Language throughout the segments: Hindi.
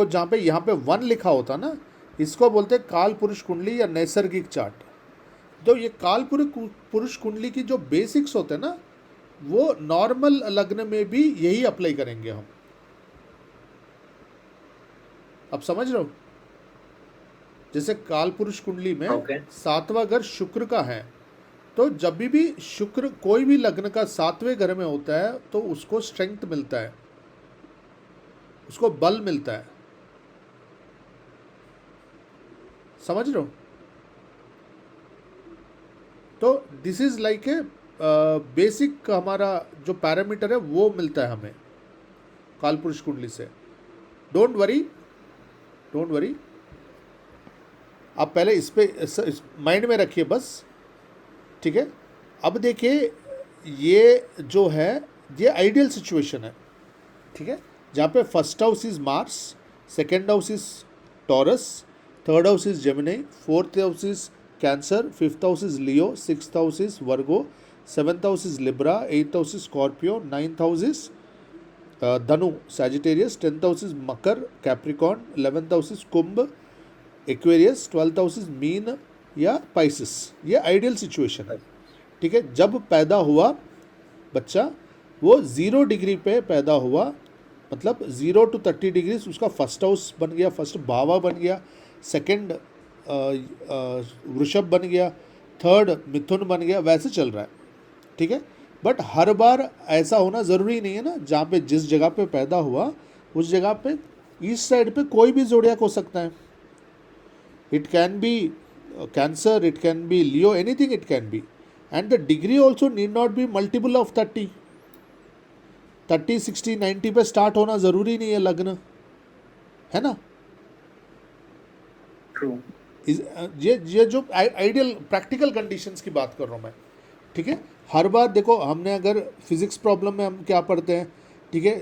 तो जहाँ पे यहाँ पे 1 लिखा होता ना, इसको बोलते हैं काल पुरुष कुंडली या नैसर्गिक चार्ट। तो ये काल पुरुष कुंडली की जो बेसिक्स होते हैं ना, वो नॉर्मल लग्न में भी यही अप्लाई करेंगे हम। अब समझ रहे हो? जैसे काल पुरुष कुंडली में ओके। 7वां घर शुक्र का है, तो जब भी शुक्र कोई भी लग्न का 7वें घर में होता है तो उसको स्ट्रेंथ मिलता है, उसको बल मिलता है। समझ रहे हो? तो this is like a basic हमारा जो पैरामीटर है वो मिलता है हमें कालपुरुष कुंडली से। डोंट वरी, डोंट वरी, आप पहले इस पे माइंड में रखिए बस, ठीक है। अब देखिए, ये जो है ये आइडियल सिचुएशन है, ठीक है, जहाँ पे first house is Mars, second house is Taurus, third house is Gemini, fourth house is Cancer, fifth house is Leo, sixth house is Virgo, seventh house is Libra, eighth house is Scorpio, ninth house is Dhanu Sagittarius, tenth house is Makar Capricorn, 11th house is Kumbh Aquarius, 12th house is Meen या पाइसिस। ये आइडियल सिचुएशन है, ठीक है। जब पैदा हुआ बच्चा वो 0 डिग्री पे पैदा हुआ, मतलब 0 to 30 डिग्रीज उसका फर्स्ट हाउस बन गया, फर्स्ट भावा बन गया, सेकंड वृषभ बन गया, थर्ड मिथुन बन गया, वैसे चल रहा है, ठीक है। बट हर बार ऐसा होना ज़रूरी नहीं है ना। जहाँ पे जिस जगह पे पैदा हुआ उस जगह पे ईस्ट साइड पे कोई भी जोड़ियाक हो सकता है। It can be cancer, it can be Leo, anything it can be, and the degree also need not be multiple of 30, 60, 90 पे स्टार्ट होना ज़रूरी नहीं है लग्न, है ना। ट्रू। ये जो आइडियल प्रैक्टिकल कंडीशंस की बात कर रहा हूँ मैं, ठीक है। हर बार देखो, हमने अगर फिजिक्स प्रॉब्लम में हम क्या पढ़ते हैं, ठीक है,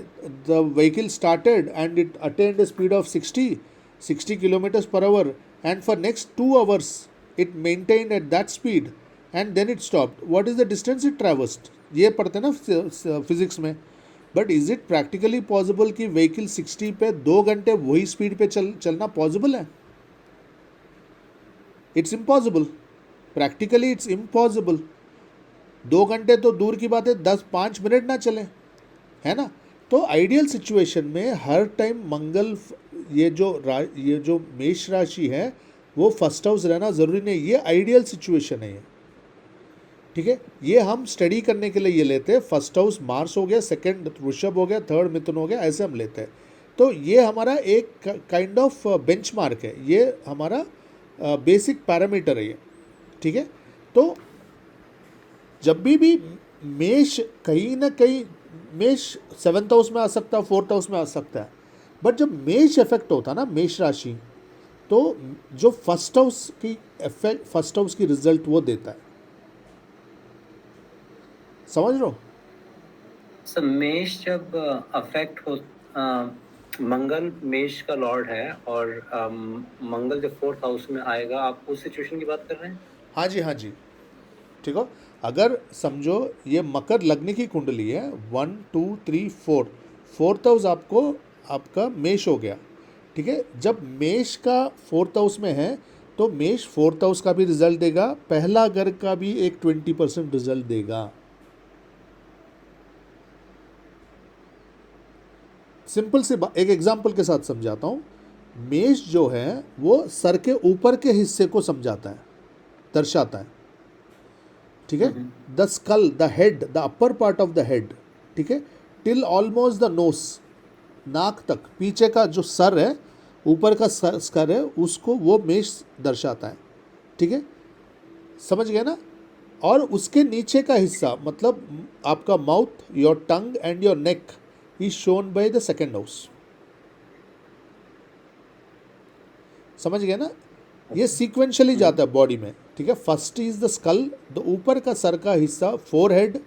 the vehicle started and it attained speed of 60 kilometres per hour and for next 2 hours it maintained at that speed and then it stopped, what is the distance it traversed, ये पढ़ते हैं ना फिजिक्स में। But is it practically possible कि व्हीकल 60 पे 2 घंटे वही स्पीड पे चलना पॉसिबल है? It's impossible, practically it's impossible. 2 घंटे तो दूर की बात है, 5 मिनट ना चले, है ना। तो आइडियल सिचुएशन में हर टाइम मंगल, ये जो मेष राशि है वो फर्स्ट हाउस रहना ज़रूरी नहीं, ये आइडियल सिचुएशन है ये, ठीक है। ये हम स्टडी करने के लिए ये लेते हैं। फर्स्ट हाउस मार्स हो गया, सेकंड वृषभ हो गया, थर्ड मिथुन हो गया, ऐसे हम लेते हैं। तो ये हमारा एक काइंड ऑफ बेंचमार्क है, ये हमारा बेसिक पैरामीटर है ये, ठीक है। तो जब भी मेष कहीं ना कहीं, मेष 7th हाउस में आ सकता है, 4th हाउस में आ सकता है, बट जब मेष इफेक्ट होता है ना, मेष राशि, तो जो फर्स्ट हाउस की इफेक्ट, फर्स्ट हाउस की रिजल्ट वो देता है। समझ रहे हो? सर मेष जब अफेक्ट हो, मंगल मेष का लॉर्ड है और मंगल जब 4th हाउस में आएगा, आप उस सिचुएशन की बात कर रहे हैं? हाँ जी, हाँ जी, ठीक हो। अगर समझो ये मकर लग्न की कुंडली है, 1 2 3 4, 4th हाउस आपका मेष हो गया, ठीक है। जब मेष का 4th हाउस में है तो मेष 4th हाउस का भी रिजल्ट देगा, पहला घर का भी एक 20% रिजल्ट देगा। सिंपल से एक एग्जाम्पल के साथ समझाता हूँ। मेष जो है वो सर के ऊपर के हिस्से को समझाता है, दर्शाता है, ठीक है। The skull, the head, the upper part of the head, ठीक है, टिल ऑलमोस्ट द नोस, नाक तक, पीछे का जो सर है, ऊपर का स्कर है, उसको वो मेष दर्शाता है, ठीक है। समझ गए ना। और उसके नीचे का हिस्सा, मतलब आपका mouth, your tongue and your neck is shown by the second house. समझ गए ना। ये सीक्वेंशियली जाता है बॉडी में, ठीक है। First is the skull, the ऊपर का सर का हिस्सा, फोरहेड,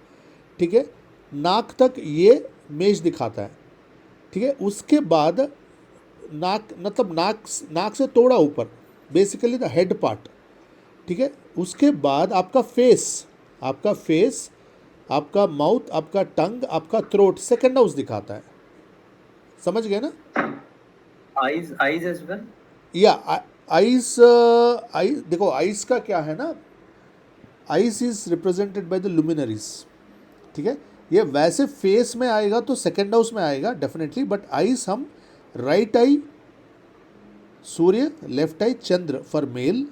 ठीक है, नाक तक ये मेष दिखाता है, ठीक है। उसके बाद नाक, मतलब नाक से थोड़ा ऊपर, बेसिकली द हेड पार्ट, ठीक है। उसके बाद आपका फेस, आपका माउथ, आपका टंग, आपका थ्रोट, सेकेंड हाउस दिखाता है। समझ गए ना। eyes as well. या आइस, आई देखो आइस का क्या है ना, eyes is represented by the luminaries, ठीक है। ये वैसे फेस में आएगा तो सेकेंड हाउस में आएगा डेफिनेटली, बट आइस हम right I Surya, left I Chandra for male,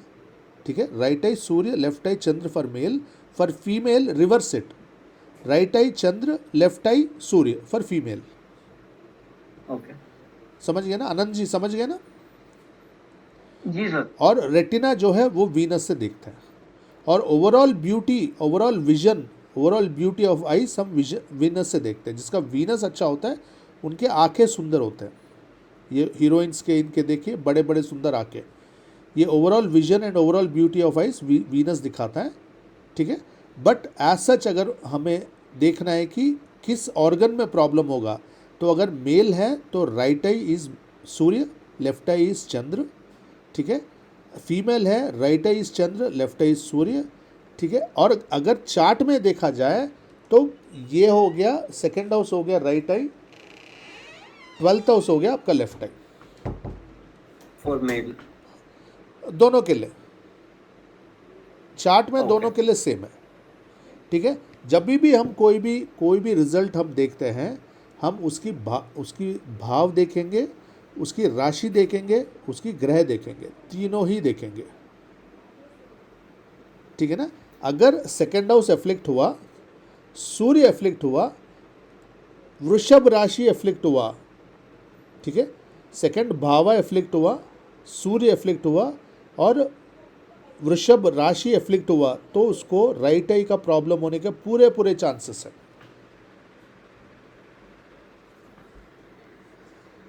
ठीक है। Right I Surya, left I Chandra for male, for female reverse it, right I Chandra, left I Surya for female. Okay समझ गए ना आनंद जी, समझ गए ना। जी सर। और रेटिना जो है वो वीनस से देखता है, और overall beauty, overall vision, overall beauty of ice हम वीनस से देखते हैं। जिसका वीनस अच्छा होता है उनके आंखें सुंदर होते हैं। ये हीरोइंस के इनके देखिए बड़े बड़े सुंदर आंखें, ये overall vision and overall beauty of ice Venus दिखाता है, ठीक है। बट एज सच अगर हमें देखना है कि किस ऑर्गन में प्रॉब्लम होगा, तो अगर मेल है तो right eye is Surya, left eye is Chandra, ठीक है। फीमेल है right eye is Chandra, left eye is Surya, ठीक है। और अगर चार्ट में देखा जाए तो ये हो गया सेकेंड हाउस हो गया राइट आई, 12th हाउस हो गया आपका लेफ्ट आई, फॉर मेल दोनों के लिए चार्ट में Okay. दोनों के लिए सेम है, ठीक है। जब भी हम कोई भी रिजल्ट हम देखते हैं, हम उसकी भाव देखेंगे, उसकी राशि देखेंगे, उसकी ग्रह देखेंगे, तीनों ही देखेंगे, ठीक है ना। अगर सेकेंड हाउस एफ्लिक्ट हुआ, सूर्य एफ्लिक्ट हुआ, वृषभ राशि एफ्लिक्ट हुआ, ठीक है, सेकेंड भावा एफ्लिक्ट हुआ, सूर्य एफ्लिक्ट हुआ और वृषभ राशि एफ्लिक्ट हुआ, तो उसको राइट आई का प्रॉब्लम होने के पूरे चांसेस है।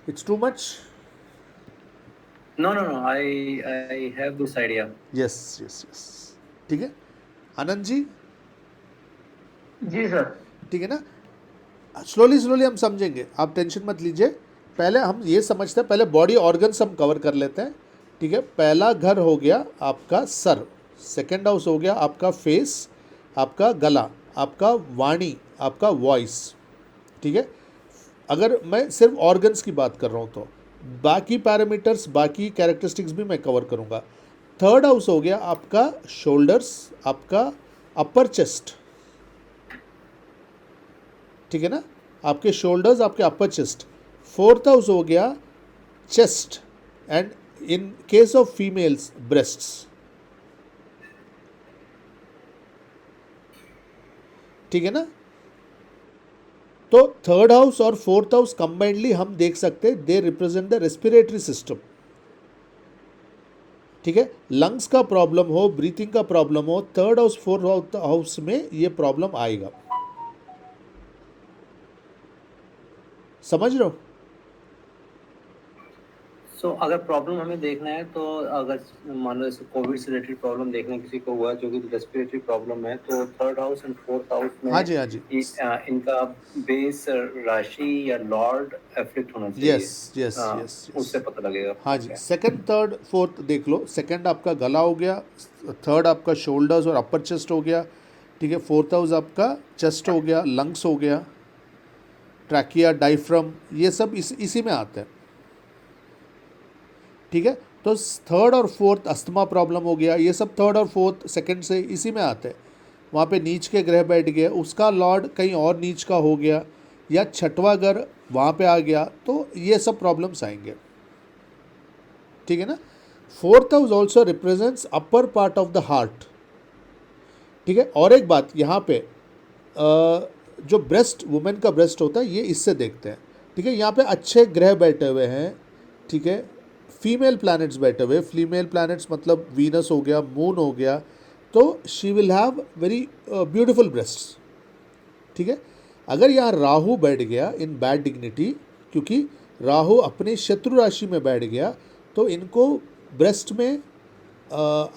It's too much. No, I have this idea. Yes yes yes, ठीक है आनंद जी, जी सर। ठीक है ना। स्लोली हम समझेंगे, आप टेंशन मत लीजिए। पहले हम ये समझते हैं, पहले बॉडी ऑर्गन्स हम कवर कर लेते हैं, ठीक है। पहला घर हो गया आपका सर, सेकेंड हाउस हो गया आपका फेस, आपका गला, आपका वाणी, आपका वॉइस, ठीक है। अगर मैं सिर्फ ऑर्गन्स की बात कर रहा हूँ तो बाकी पैरामीटर्स, बाकी कैरेक्टरिस्टिक्स भी मैं कवर करूँगा। थर्ड हाउस हो गया आपका शोल्डर्स, आपका अपर चेस्ट, ठीक है ना, आपके शोल्डर्स, आपके अपर चेस्ट। फोर्थ हाउस हो गया chest and in case of females breasts, ठीक है ना। तो थर्ड हाउस और फोर्थ हाउस कंबाइंडली हम देख सकते हैं, they represent the respiratory system, ठीक है। लंग्स का प्रॉब्लम हो, ब्रीथिंग का प्रॉब्लम हो, थर्ड हाउस फोर्थ हाउस में ये प्रॉब्लम आएगा। समझ रहे हो। सो अगर प्रॉब्लम हमें देखना है तो अगर मान लो जैसे कोविड से रिलेटेड प्रॉब्लम देखना है किसी को हुआ जो कि रेस्पिरेटरी प्रॉब्लम है, तो third house and fourth house में हाँ जी हाँ जी, इनका बेस राशि या लॉर्ड एफ्लिक्ट होना चाहिए। यस यस यस उससे पता लगेगा। हाँ जी। Okay. सेकंड थर्ड फोर्थ देख लो, सेकंड आपका गला हो गया, थर्ड आपका शोल्डर्स और अपर चेस्ट हो गया, ठीक है। फोर्थ हाउस आपका चेस्ट हो गया, लंग्स हो गया, ट्रैकिया, डायफ्रम, ये सब इसी में आता है, ठीक है। तो थर्ड और फोर्थ अस्थमा प्रॉब्लम हो गया, ये सब थर्ड और फोर्थ सेकंड से इसी में आते हैं। वहाँ पे नीच के ग्रह बैठ गए, उसका लॉर्ड कहीं और नीच का हो गया, या छठवां घर वहाँ पे आ गया, तो ये सब प्रॉब्लम्स आएंगे, ठीक है ना। Fourth house also represents upper part of the heart, ठीक है। और एक बात यहाँ पे जो ब्रेस्ट, वुमेन का ब्रेस्ट होता है, ये इससे देखते हैं, ठीक है। यहाँ पे अच्छे ग्रह बैठे हुए हैं, ठीक है। फीमेल प्लैनेट्स बैठे हुए, फीमेल प्लैनेट्स मतलब वीनस हो गया, मून हो गया, तो she will have very beautiful breasts, ठीक है। अगर यहाँ राहु बैठ गया इन बैड डिग्निटी, क्योंकि राहु अपनी शत्रु राशि में बैठ गया, तो इनको ब्रेस्ट में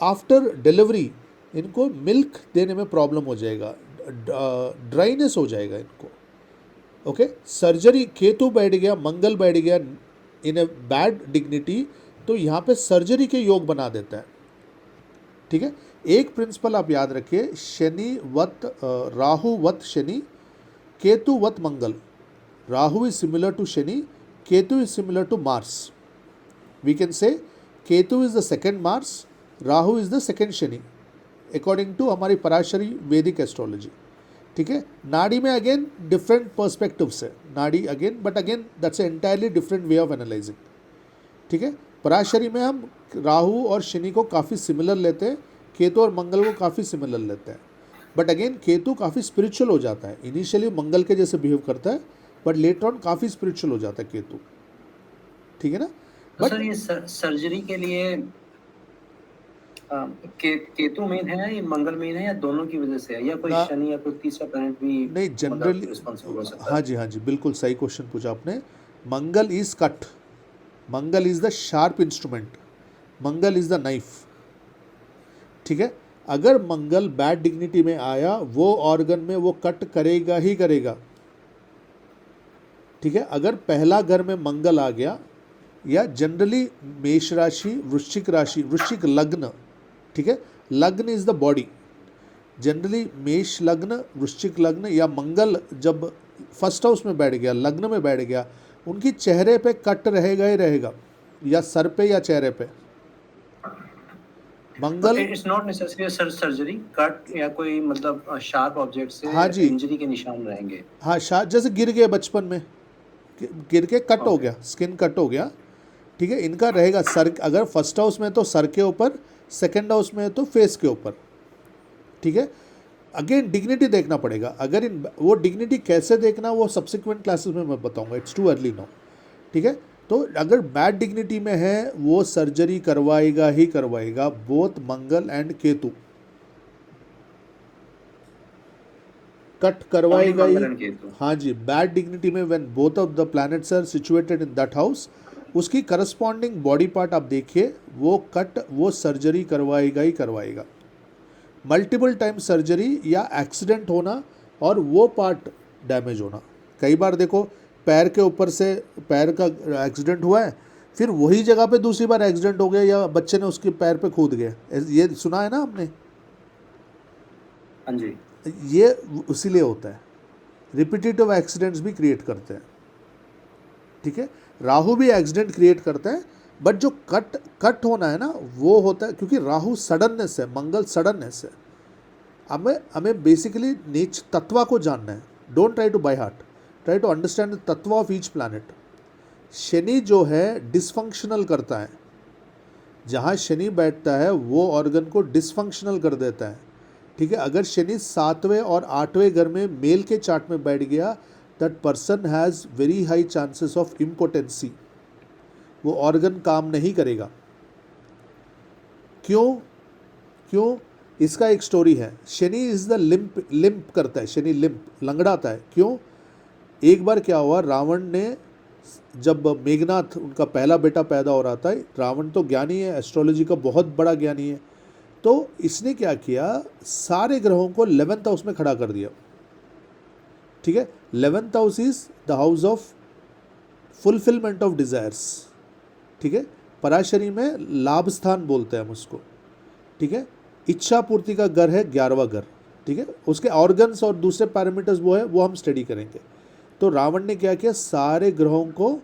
आफ्टर डिलीवरी इनको मिल्क देने में प्रॉब्लम हो जाएगा, ड्राइनेस हो जाएगा इनको, ओके। सर्जरी, केतु बैठ गया, मंगल बैठ गया इन ए बैड डिग्निटी, तो यहाँ पे सर्जरी के योग बना देता है, ठीक है। एक प्रिंसिपल आप याद रखिए, शनि वत राहु वत शनि, केतु वत Mangal. Rahu is similar to Shani, Ketu is similar to Mars, we can say Ketu is the second Mars, Rahu is the second Shani, according to हमारी पराशरी वैदिक एस्ट्रोलॉजी। ठीक है, नाड़ी में अगेन डिफरेंट पर्सपेक्टिव्स है, नाड़ी again, but again that's entirely different way of analysing. ठीक है, पराशरी में हम राहु और शनि को काफ़ी सिमिलर लेते हैं, केतु और मंगल को काफ़ी सिमिलर लेते हैं, बट अगेन केतु काफ़ी स्पिरिचुअल हो जाता है। इनिशियली मंगल के जैसे बिहेव करता है, बट लेटर ऑन काफ़ी स्पिरिचुअल हो जाता है केतु। ठीक है ना। तो सर ये सर्जरी के लिए केतु मेन है, ये मंगल मेन है, या दोनों की वजह से है, या कोई शनि या कोई तीसरा प्लैनेट भी नहीं, जनरली रिस्पॉन्सिबल हो सकता है? हाँ जी, हाँ जी, बिल्कुल सही क्वेश्चन पूछा आपने। Mangal is cut, Mangal is the sharp instrument, Mangal is the knife. ठीक है, अगर मंगल बैड डिग्निटी में आया, वो ऑर्गन में वो कट करेगा ही करेगा। ठीक है, अगर पहला घर में मंगल आ गया, या जनरली मेष राशि, वृश्चिक राशि, वृश्चिक लग्न, ठीक है, लग्न इज द बॉडी, जनरली मेष लग्न, वृश्चिक लग्न या मंगल जब फर्स्ट हाउस में बैठ गया, लग्न में बैठ गया, उनकी चेहरे पे कट रहेगा ही रहेगा, या सर पे या चेहरे पे। Mangal it's not necessary surgery, cut या कोई मतलब शार्प ऑब्जेक्ट से हाँ जी, इंजरी के निशान रहेंगे। हाँ, जैसे गिर गए बचपन में, गिर के कट हो गया, स्किन कट हो गया। ठीक है, इनका रहेगा सर, अगर फर्स्ट हाउस में तो सर के ऊपर, सेकंड हाउस में तो फेस के ऊपर। ठीक है, अगेन डिग्निटी देखना पड़ेगा, अगर इन वो डिग्निटी कैसे देखना वो सब्सिक्वेंट क्लासेस में मैं बताऊंगा, इट्स टू अर्ली नाउ। ठीक है, तो अगर बैड डिग्निटी में है वो सर्जरी करवाएगा ही करवाएगा, both Mangal and Ketu cut करवाएगा ही। हाँ जी, बैड डिग्निटी में when both of the planets are situated in that house, उसकी करस्पॉन्डिंग बॉडी पार्ट आप देखिए, वो कट, वो सर्जरी करवाएगा ही करवाएगा। मल्टीपल टाइम सर्जरी या एक्सीडेंट होना और वो पार्ट डैमेज होना। कई बार देखो पैर के ऊपर से पैर का एक्सीडेंट हुआ है, फिर वही जगह पे दूसरी बार एक्सीडेंट हो गया, या बच्चे ने उसके पैर पे कूद गया, ये सुना है ना आपने? हाँ जी, ये इसीलिए होता है, रिपीटेटिव एक्सीडेंट्स भी क्रिएट करते हैं। ठीक है, राहु भी एक्सीडेंट क्रिएट करता है, बट जो कट होना है ना वो होता है, क्योंकि राहु सडननेस है, मंगल सडननेस है। हमें बेसिकली नेच तत्वा को जानना है, don't try to by heart, try to understand the तत्व ऑफ ईच प्लैनेट। शनि जो है डिसफंक्शनल करता है, जहाँ शनि बैठता है वो ऑर्गन को डिसफंक्शनल कर देता है। ठीक है, अगर शनि 7वें और 8वें घर में मेल के चार्ट में बैठ गया, that person has very high chances of impotency, वो ऑर्गन काम नहीं करेगा। क्यों? इसका एक स्टोरी है। शनि इज द लिम्प करता है, शनि लिम्प, लंगड़ाता है। क्यों? एक बार क्या हुआ, रावण ने जब मेघनाथ उनका पहला बेटा पैदा हो रहा था, रावण तो ज्ञानी है, एस्ट्रोलॉजी का बहुत बड़ा ज्ञानी है, तो इसने क्या किया, सारे ग्रहों को 11th हाउस में खड़ा कर दिया। ठीक है, 11th house is the house of fulfilment of desires. ठीक है, पराशरी में लाभ स्थान बोलते हैं हम उसको। ठीक है, इच्छा पूर्ति का घर है 11वां घर। ठीक है, उसके ऑर्गन्स और दूसरे पैरामीटर्स वो है, वो हम स्टडी करेंगे। तो रावण ने क्या किया, सारे ग्रहों को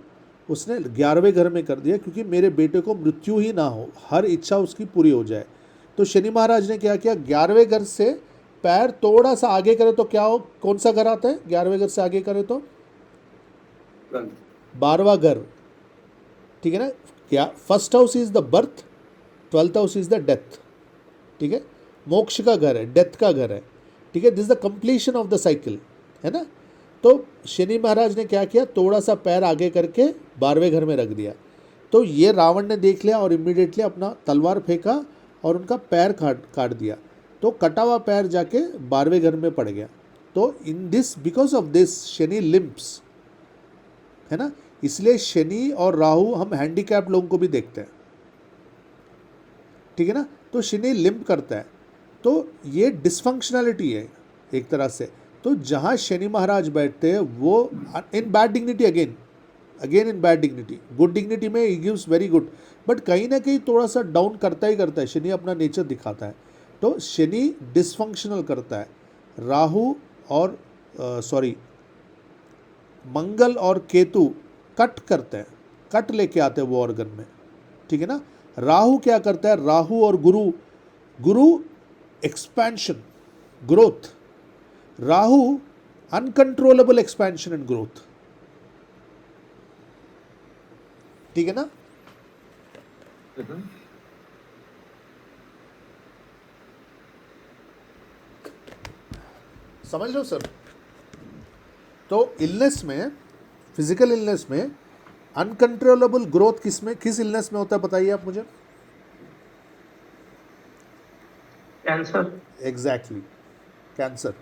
उसने 11वें घर में कर दिया, क्योंकि मेरे बेटे को मृत्यु ही ना हो, हर इच्छा उसकी पूरी हो जाए। तो शनि महाराज ने क्या किया, 11वें घर से पैर थोड़ा सा आगे करे तो क्या हो, कौन सा घर आता है 11वें घर से आगे करे तो? 12वां घर। ठीक है ना, क्या first house is the birth, 12th house is the death. ठीक है, मोक्ष का घर है, डेथ का घर है। ठीक है, this the completion of the cycle, है ना। तो शनि महाराज ने क्या किया, थोड़ा सा पैर आगे करके 12वें घर में रख दिया। तो ये रावण ने देख लिया और इमीडिएटली अपना तलवार फेंका और उनका पैर काट दिया। तो कटा हुआ पैर जाके 12वें घर में पड़ गया। तो in this, because of this Shani limps, है ना, इसलिए शनि और राहु हम हैंडीकैप लोगों को भी देखते हैं। ठीक है ना, तो शनि लिम्प करता है, तो ये डिसफंक्शनलिटी है एक तरह से। तो जहाँ शनि महाराज बैठते हैं वो in bad dignity, again in bad dignity, good dignity में ही गिव्स वेरी गुड, बट कहीं ना कहीं थोड़ा सा डाउन करता ही करता है, शनि अपना नेचर दिखाता है। तो शनि डिसफंक्शनल करता है, राहु और मंगल और केतु कट करते हैं, कट लेके आते हैं वो ऑर्गन में। ठीक है ना। राहु क्या करता है, राहु और गुरु, गुरु expansion growth, Rahu uncontrollable expansion and growth, ठीक है ना। हम्म। समझ लो सर। तो इलनेस में, फिजिकल इलनेस में अनकंट्रोलेबल ग्रोथ किस इलनेस में होता है बताइए आप मुझे। कैंसर। Exactly, cancer.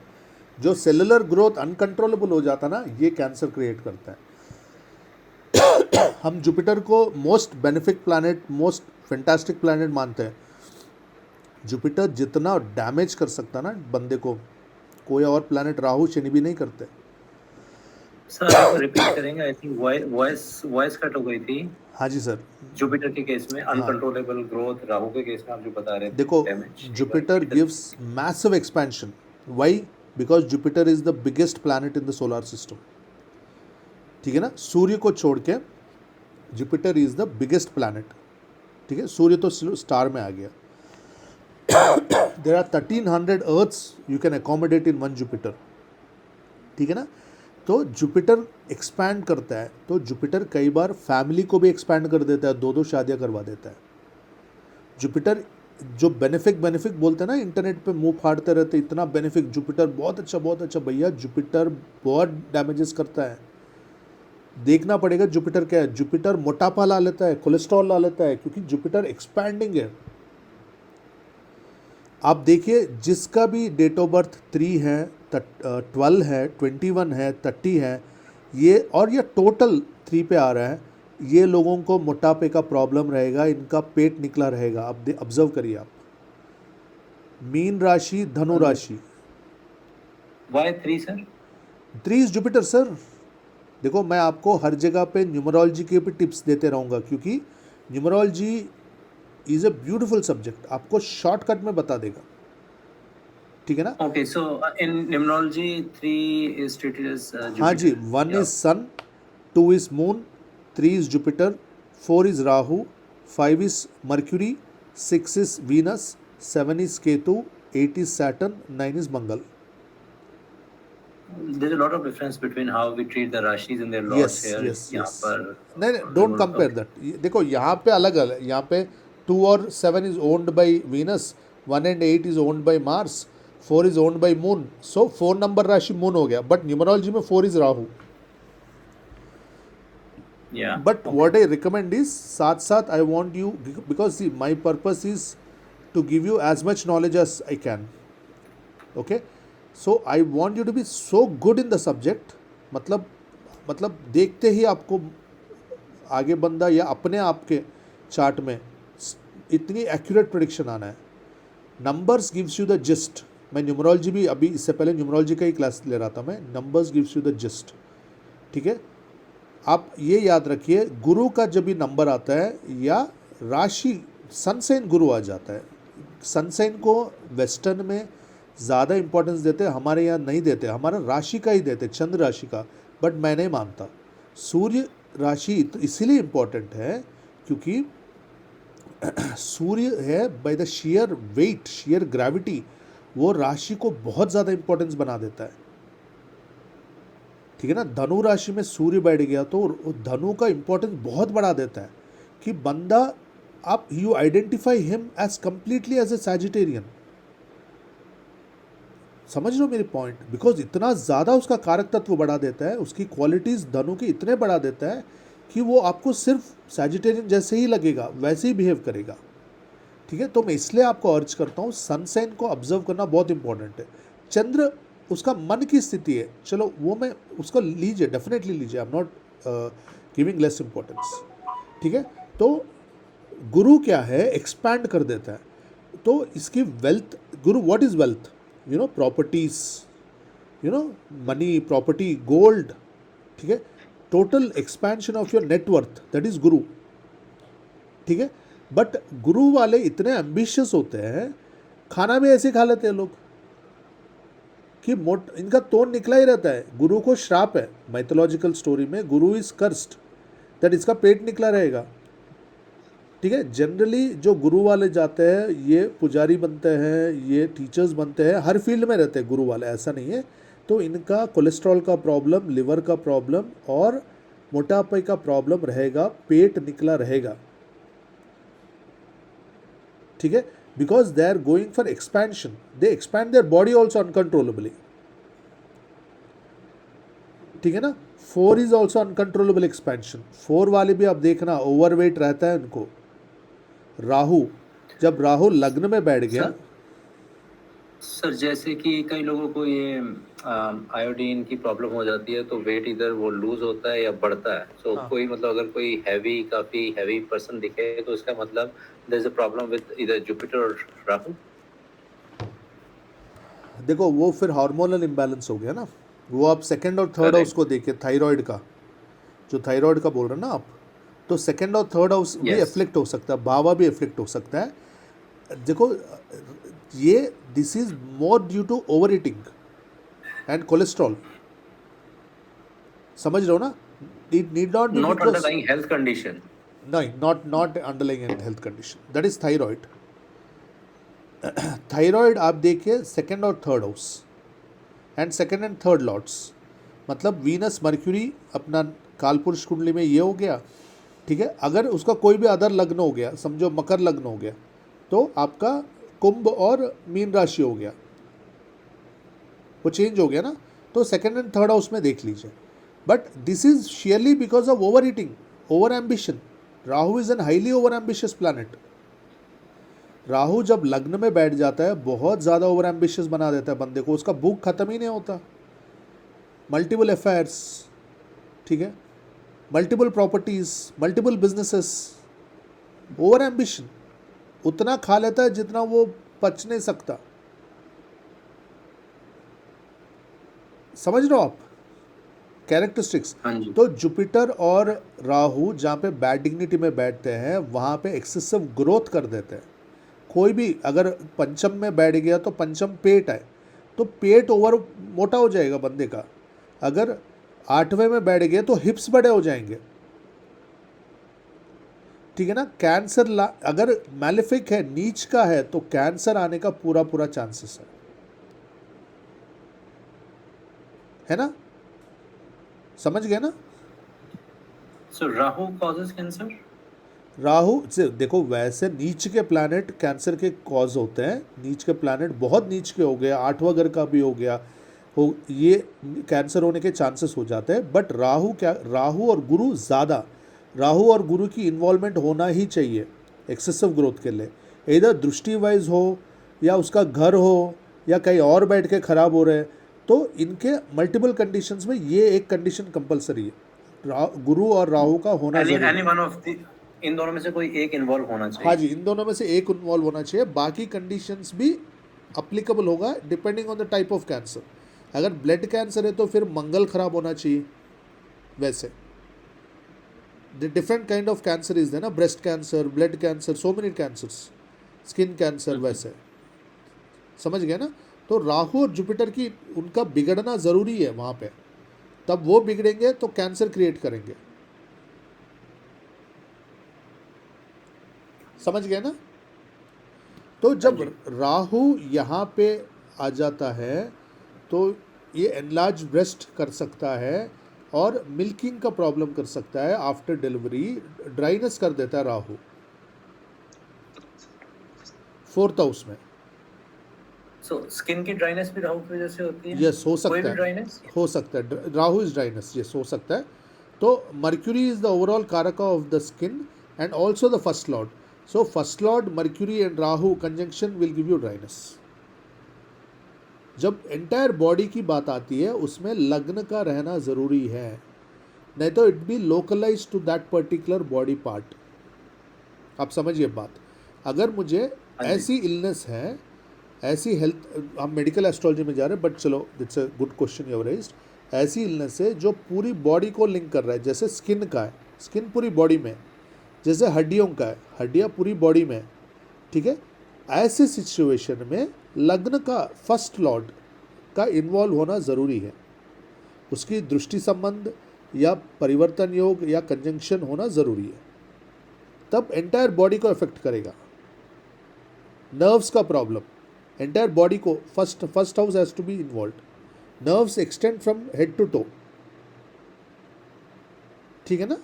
जो सेलुलर ग्रोथ अनकंट्रोलेबल हो जाता ना, ये कैंसर क्रिएट करता है। हम जुपिटर को most benefic planet, most fantastic planet मानते हैं। जुपिटर जितना डैमेज कर सकता ना बंदे को, कोई और प्लैनेट राहु शनि भी नहीं करते। सर एक बार रिपीट करेंगे, आई थिंक वॉइस कट हो गई थी। हाँ जी सर। जुपिटर के केस में अनकंट्रोलेबल ग्रोथ, राहु के केस में आप जो बता रहे थे देखो, damage. Jupiter gives massive expansion. Why? Because Jupiter is the biggest planet in the solar system, ठीक है ना। सूर्य को छोड़ के Jupiter is the biggest planet, ठीक है। सूर्य तो स्टार में आ गया। There are 1300 earths you can accommodate in one Jupiter, ठीक है ना। तो जुपिटर एक्सपैंड करता है, तो जुपिटर कई बार फैमिली को भी एक्सपैंड कर देता है, 2-2 शादियां करवा देता है। जुपिटर जो बेनिफिक बोलते हैं ना, इंटरनेट पे मुंह फाड़ते रहते, इतना बेनिफिक, जुपिटर बहुत अच्छा भैया, जुपिटर बहुत डैमेजेस करता है। देखना पड़ेगा जुपिटर क्या है। जुपिटर मोटापा ला लेता है, कोलेस्ट्रॉल ला लेता है, क्योंकि जुपिटर एक्सपैंडिंग है। आप देखिए, जिसका भी डेट ऑफ बर्थ 3 है, 12 है, 21 है, 30 है, ये और ये टोटल 3 पे आ रहा है, ये लोगों को मोटापे का प्रॉब्लम रहेगा, इनका पेट निकला रहेगा। आप ऑब्जर्व करिए आप। मीन राशि, धनु राशि। Why 3 sir? 3 is Jupiter sir. देखो, मैं आपको हर जगह पे न्यूमरोलॉजी के भी टिप्स देते रहूँगा, क्योंकि numerology is a beautiful subject, आपको शॉर्टकट में बता देगा, ठीक है ना। Okay, so in numerology 3 is treated as Jupiter. हाँ जी, 1 is sun, 2 is moon, 3 is Jupiter, 4 is Rahu, 5 is Mercury, 6 is Venus, 7 is Ketu, 8 is Saturn, 9 is Mangal. There's a lot of difference between how we treat the rashis and their lords here. यहाँ पर नहीं, डोंट कंपेयर दैट। देखो, यहाँ पे अलग अलग, यहाँ पे 2 और 7 is owned by Venus, 1 and 8 is owned by Mars, 4 is owned by moon. So 4 number राशि मून हो गया, बट न्यूमरोलॉजी में 4 is Rahu. But what I recommend is, साथ साथ I want you, because see my purpose is to give you as much knowledge as I can, okay. So I want you to be so good in the subject, मतलब देखते ही आपको आगे बंदा या अपने आप के चार्ट में इतनी एक्यूरेट प्रेडिक्शन आना है। Numbers gives you the gist. मैं न्यूमरोलॉजी भी, अभी इससे पहले न्यूमरोलॉजी का ही क्लास ले रहा था मैं। Numbers gives you the gist, ठीक है। आप ये याद रखिए, गुरु का जब भी नंबर आता है या राशि, सनसाइन गुरु आ जाता है। सनसाइन को वेस्टर्न में ज़्यादा इंपॉर्टेंस देते हैं, हमारे यहाँ नहीं देते, हमारा राशि का ही देते, चंद्र राशि का। बट मैं नहीं मानता। सूर्य राशि इसीलिए इम्पॉर्टेंट है क्योंकि सूर्य है, by the sheer weight, sheer gravity, वो राशि को बहुत ज़्यादा इंपॉर्टेंस बना देता है, ठीक है ना। धनु राशि में सूर्य बैठ गया तो धनु का इंपॉर्टेंस बहुत बढ़ा देता है कि बंदा, आप you identify him as completely as a Sagittarian. समझ लो मेरी पॉइंट, बिकॉज इतना ज़्यादा उसका कारक तत्व बढ़ा देता है, उसकी क्वालिटीज़ धनु की इतने बढ़ा देता है कि वो आपको सिर्फ सैजिटेरियन जैसे ही लगेगा, वैसे ही बिहेव करेगा, ठीक है। तो मैं इसलिए आपको अर्ज करता हूँ, सनसाइन को ऑब्जर्व करना बहुत इंपॉर्टेंट है। चंद्र उसका मन की स्थिति है, चलो वो मैं उसको लीजिए, डेफिनेटली लीजिए, I am not giving less importance, ठीक है। तो गुरु क्या है, एक्सपैंड कर देता है। तो इसकी wealth, Guru what is wealth, you know, properties, you know, money, property, gold, ठीक है। Total expansion of your net worth, that is गुरु, ठीक है। बट गुरु वाले इतने एम्बिशियस होते हैं, खाना भी ऐसे खा लेते हैं लोग कि इनका तोड़ निकला ही रहता है। गुरु को श्राप है, माइथोलॉजिकल स्टोरी में गुरु इज कर्स्ड, दैट इसका पेट निकला रहेगा। ठीक है। जनरली जो गुरु वाले जाते हैं ये पुजारी बनते हैं, ये टीचर्स बनते हैं, हर फील्ड में रहते हैं गुरु वाले, ऐसा नहीं है। तो इनका कोलेस्ट्रॉल का प्रॉब्लम, लिवर का प्रॉब्लम और मोटापे का प्रॉब्लम रहेगा, पेट निकला रहेगा, ठीक है। Because they are going for expansion, they expand their body also uncontrollably, ठीक है ना। 4 इज ऑल्सो अनकंट्रोलेबल एक्सपेंशन। 4 वाले भी आप देखना ओवरवेट रहता है उनको। राहु, जब राहु लग्न में बैठ गया, सर जैसे कि कई लोगों को ये आयोडीन की प्रॉब्लम हो जाती है, तो वेट इधर वो लूज होता है या बढ़ता है। सो हाँ। कोई मतलब अगर कोई काफी हैवी पर्सन दिखे, तो इसका मतलब there is a problem with इधर जुपिटर और राहु। देखो वो फिर हार्मोनल इम्बैलेंस हो गया ना। वो आप सेकंड और थर्ड Correct. हाउस को देखिए, थायराइड का, जो थायराइड का बोल रहे हैं ना आप, तो सेकंड और थर्ड हाउस भी Yes. एफ्लिक्ट हो सकता है, भावा भी एफ्लिक्ट हो सकता है। देखो ये this is more due to overeating and cholesterol, समझ रहे हो ना। It need not be not because, underlying health condition. नहीं, not underlying health condition, that is thyroid. Thyroid आप देखिए सेकंड और third house and second and third lords, मतलब वीनस मर्क्यूरी अपना कालपुरुष कुंडली में ये हो गया, ठीक है। अगर उसका कोई भी अदर लग्न हो गया, समझो मकर लग्न हो गया, तो आपका कुंभ और मीन राशि हो गया, वो चेंज हो गया ना। तो सेकंड एंड थर्ड हाउस में देख लीजिए। But this is sheerly because of overeating, over ambition. Rahu is an highly over ambitious planet. Rahu जब लग्न में बैठ जाता है बहुत ज़्यादा ओवर एम्बिशियस बना देता है बंदे को, उसका भूख खत्म ही नहीं होता। मल्टीपल अफेयर्स, ठीक है, multiple properties, multiple businesses, over ambition, उतना खा लेता है जितना वो पच नहीं सकता। समझ रहे हो आप कैरेक्टरिस्टिक्स। हाँ जी। तो जुपिटर और राहु जहाँ पे बैड डिग्निटी में बैठते हैं वहाँ पे एक्सेसिव ग्रोथ कर देते हैं। कोई भी अगर पंचम में बैठ गया तो पंचम पेट है, तो पेट ओवर मोटा हो जाएगा बंदे का। अगर 8वें में बैठ गए तो हिप्स बड़े हो जाएंगे, ठीक है ना। कैंसर अगर मैलिफिक है, नीच का है, तो कैंसर आने का पूरा पूरा चांसेस है ना। समझ गए ना। सो राहु कॉजेस कैंसर। राहु से देखो, वैसे नीच के प्लैनेट कैंसर के कॉज होते हैं। नीच के प्लैनेट बहुत नीच के हो गया, 8वां घर का भी हो गया, हो ये कैंसर होने के चांसेस हो जाते हैं। बट राहु क्या, राहु और गुरु ज़्यादा, राहु और गुरु की इन्वॉल्वमेंट होना ही चाहिए एक्सेसिव ग्रोथ के लिए। इधर दृष्टि वाइज हो या उसका घर हो या कहीं और बैठ के ख़राब हो रहे हैं, तो इनके मल्टीपल कंडीशंस में ये एक कंडीशन कंपलसरी है, गुरु और राहु का होना जरूरी है। एनी वन ऑफ द, इन दोनों में से कोई एक इन्वॉल्व होना चाहिए। हाँ जी, इन दोनों में से एक इन्वॉल्व होना चाहिए। बाकी कंडीशंस भी अप्लीकेबल होगा depending on the type of cancer. अगर ब्लड कैंसर है तो फिर मंगल खराब होना चाहिए। वैसे different kind of cancer is देना, breast cancer, blood cancer, so many cancers, skin cancer, वैसे समझ गए ना। तो राहु और जुपिटर की उनका बिगड़ना ज़रूरी है वहाँ पे, तब वो बिगड़ेंगे तो कैंसर क्रिएट करेंगे। समझ गए ना। तो जब राहु यहाँ पे आ जाता है तो ये एनलार्ज ब्रेस्ट कर सकता है और मिल्किंग का प्रॉब्लम कर सकता है आफ्टर डिलीवरी, ड्राइनेस कर देता है राहु 4th हाउस में। सो स्किन की ड्राइनेस भी राहु की वजह से होती है। यस, हो कोई सकता भी है, ड्राइनेस हो सकता है। राहु इज ड्राइनेस, यस, हो सकता है। तो मर्क्यूरी इज द ओवरऑल कारका of the skin and also the first Lord. So first Lord mercury and Rahu conjunction will give you dryness. जब एंटायर बॉडी की बात आती है उसमें लग्न का रहना ज़रूरी है, नहीं तो it be localize to that particular body part. आप समझिए बात। अगर मुझे ऐसी इलनेस है, ऐसी हेल्थ, हम मेडिकल एस्ट्रोलॉजी में जा रहे हैं बट चलो it's a good question you raised. ऐसी इलनेस है जो पूरी बॉडी को लिंक कर रहा है, जैसे स्किन का है, स्किन पूरी बॉडी में, जैसे हड्डियों का है, हड्डियाँ पूरी बॉडी में, ठीक है। ऐसे सिचुएशन में लग्न का फर्स्ट लॉर्ड का इन्वॉल्व होना ज़रूरी है, उसकी दृष्टि संबंध या परिवर्तन योग या कंजंक्शन होना ज़रूरी है। तब एंटायर बॉडी को अफेक्ट करेगा। नर्व्स का प्रॉब्लम, एंटायर बॉडी को, first house has to be involve. Nerves extend from head to toe, ठीक है ना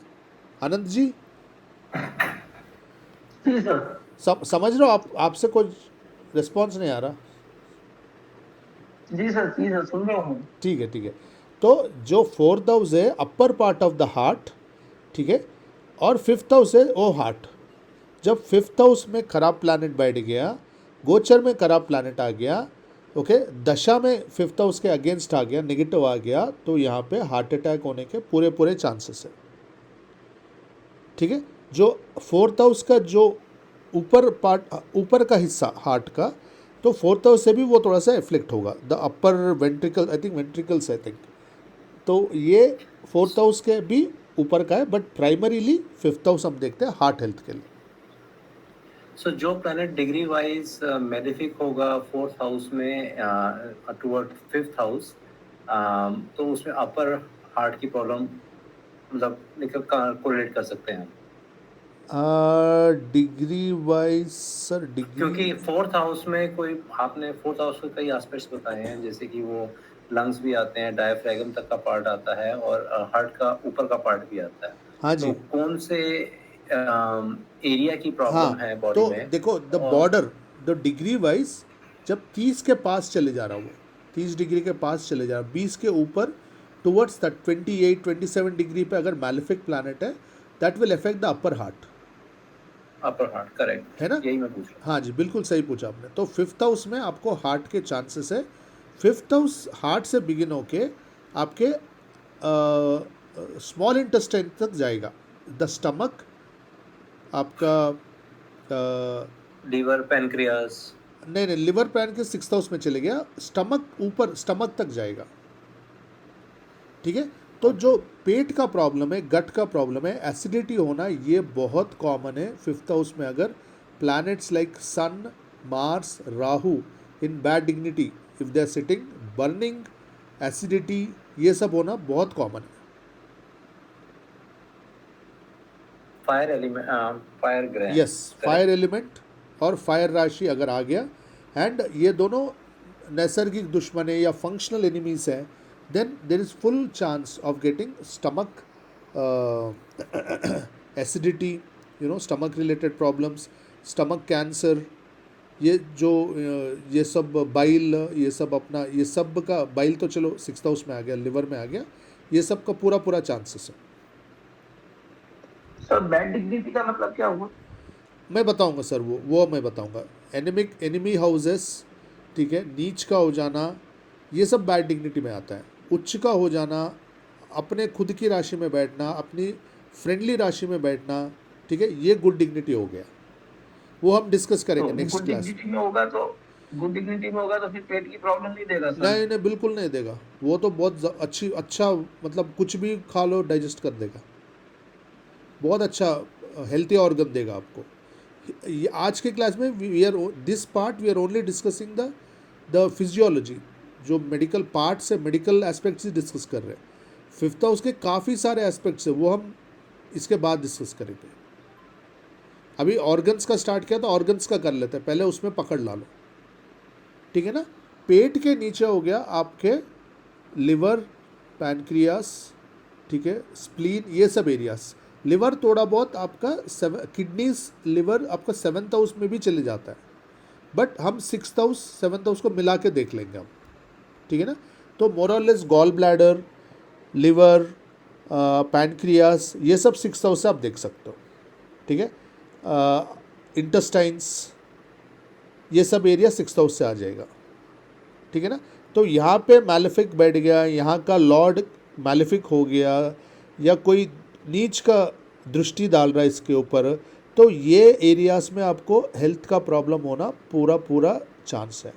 आनंद जी? जी सर। समझ रहे हो आप? आपसे कोई रिस्पॉन्स नहीं आ रहा? जी सर सुन रहा हूँ। ठीक है, ठीक है। तो जो फोर्थ हाउस है upper part of the heart, ठीक है, और फिफ्थ हाउस है वो हार्ट। जब फिफ्थ हाउस में खराब प्लैनेट बैठ गया, गोचर में खराब प्लैनेट आ गया, ओके, दशा में फिफ्थ हाउस के अगेंस्ट आ गया, नेगेटिव आ गया, तो यहाँ पे हार्ट अटैक होने के पूरे चांसेस है, ठीक है। जो फोर्थ हाउस का जो ऊपर पार्ट, ऊपर का हिस्सा हार्ट का, तो फोर्थ हाउस से भी वो थोड़ा सा एफ्लेक्ट होगा, the upper ventricle, I think ventricles, I think. तो ये फोर्थ हाउस के भी ऊपर का है, बट प्राइमरीली फिफ्थ हाउस हम देखते हैं हार्ट हेल्थ के लिए। सो जो प्लैनेट डिग्री वाइज मेलेफिक होगा फोर्थ हाउस में टुवर्ड फिफ्थ हाउस, तो उसमें अपर हार्ट की प्रॉब्लम मतलब कोरिलेट कर सकते हैं हम। डिग्री वाइज सर, डिग्री, क्योंकि फोर्थ हाउस में कोई, आपने फोर्थ हाउस के कई एस्पेक्ट्स बताए हैं, जैसे कि वो लंग्स भी आते हैं, डायफ्रैगम तक का पार्ट आता है, और हार्ट का ऊपर का पार्ट भी आता है। हाँ तो जी, कौन से एरिया की प्रॉब्लम हाँ। है बॉडी तो में? देखो द और बॉर्डर, द डिग्री वाइज जब 30 के पास चले जा रहा, वो 30 डिग्री के पास चले जा रहा, 20 के ऊपर टुवर्ड्स द 28-27 डिग्री पे अगर मैलेफिक प्लैनेट है, that will affect the upper heart, upper heart, correct, है ना? यही मैं पूछ रहा हाँ जी, बिल्कुल सही पूछा आपने। तो फिफ्थ हाउस में आपको हार्ट के चांसेस है। फिफ्थ हाउस हार्ट से बिगिन होके आपके स्मॉल इंटेस्टाइन तक जाएगा, द स्टमक आपका, हूँ। Liver, pancreas. नहीं, लिवर पैन के सिक्स हाउस में चले गया, स्टमक ऊपर, स्टमक तक जाएगा, ठीक है। तो जो पेट का प्रॉब्लम है, गट का प्रॉब्लम है, एसिडिटी होना, ये बहुत कॉमन है फिफ्थ हाउस में अगर planets like sun, Mars, Rahu in bad dignity, if they are sitting, burning, acidity, ये सब होना बहुत कॉमन है। फायर एलिमेंट, फायर ग्रह, यस, फायर एलिमेंट और फायर राशि अगर आ गया, एंड ये दोनों नैसर्गिक दुश्मन है या फंक्शनल एनिमीज हैं, then there is full chance of getting stomach acidity, you know, stomach related problems, stomach cancer, ये जो ये सब बाइल, ये सब अपना, ये सब का बाइल तो चलो सिक्स्थ हाउस में आ गया, लिवर में आ गया, ये सब का पूरा चांसेस है। सर बैड डिग्निटी का मतलब क्या हुआ? मैं बताऊंगा सर, वो मैं बताऊंगा। एनिमी हाउसेस, ठीक है, नीच का हो जाना, ये सब बैड डिग्निटी में आता है। उच्च का हो जाना, अपने खुद की राशि में बैठना, अपनी फ्रेंडली राशि में बैठना, ठीक है, ये गुड डिग्निटी हो गया, वो हम डिस्कस करेंगे नेक्स्ट गुड क्लास। डिग्निटी में होगा तो, गुड डिग्निटी में होगा तो फिर पेट की प्रॉब्लम नहीं देगा सर? नहीं, बिल्कुल नहीं देगा, वो तो बहुत अच्छा, मतलब कुछ भी खा लो डाइजेस्ट कर देगा, बहुत अच्छा हेल्थी ऑर्गन देगा आपको। आज के क्लास में we are this part, we are only discussing the physiology, जो मेडिकल पार्ट्स है, मेडिकल एस्पेक्ट्स ही डिस्कस कर रहे हैं। फिफ्थ हाउस के काफ़ी सारे एस्पेक्ट्स है, वो हम इसके बाद डिस्कस करेंगे। अभी ऑर्गन्स का स्टार्ट किया तो ऑर्गन्स का कर लेते हैं, पहले उसमें पकड़ ला लो, ठीक है ना। पेट के नीचे हो गया आपके लिवर, पैनक्रियास, ठीक है, स्प्लीन, ये सब एरियाज। लिवर थोड़ा बहुत आपका किडनीज, लिवर आपका सेवन्थ हाउस में भी चले जाता है, बट हम सिक्स्थ हाउस, सेवन्थ हाउस को मिला के देख लेंगे हम, ठीक है ना। तो मोरलेस गॉल ब्लैडर, लिवर, पैनक्रियास, ये सब सिक्स्थ हाउस से आप देख सकते हो, ठीक है। इंटेस्टाइन्स, ये सब एरिया सिक्स्थ हाउस से आ जाएगा, ठीक है ना। तो यहाँ पे मैलेफिक बैठ गया, यहाँ का लॉर्ड मैलेफिक हो गया, या कोई नीच का दृष्टि डाल रहा है इसके ऊपर, तो ये एरियाज में आपको हेल्थ का प्रॉब्लम होना पूरा चांस है,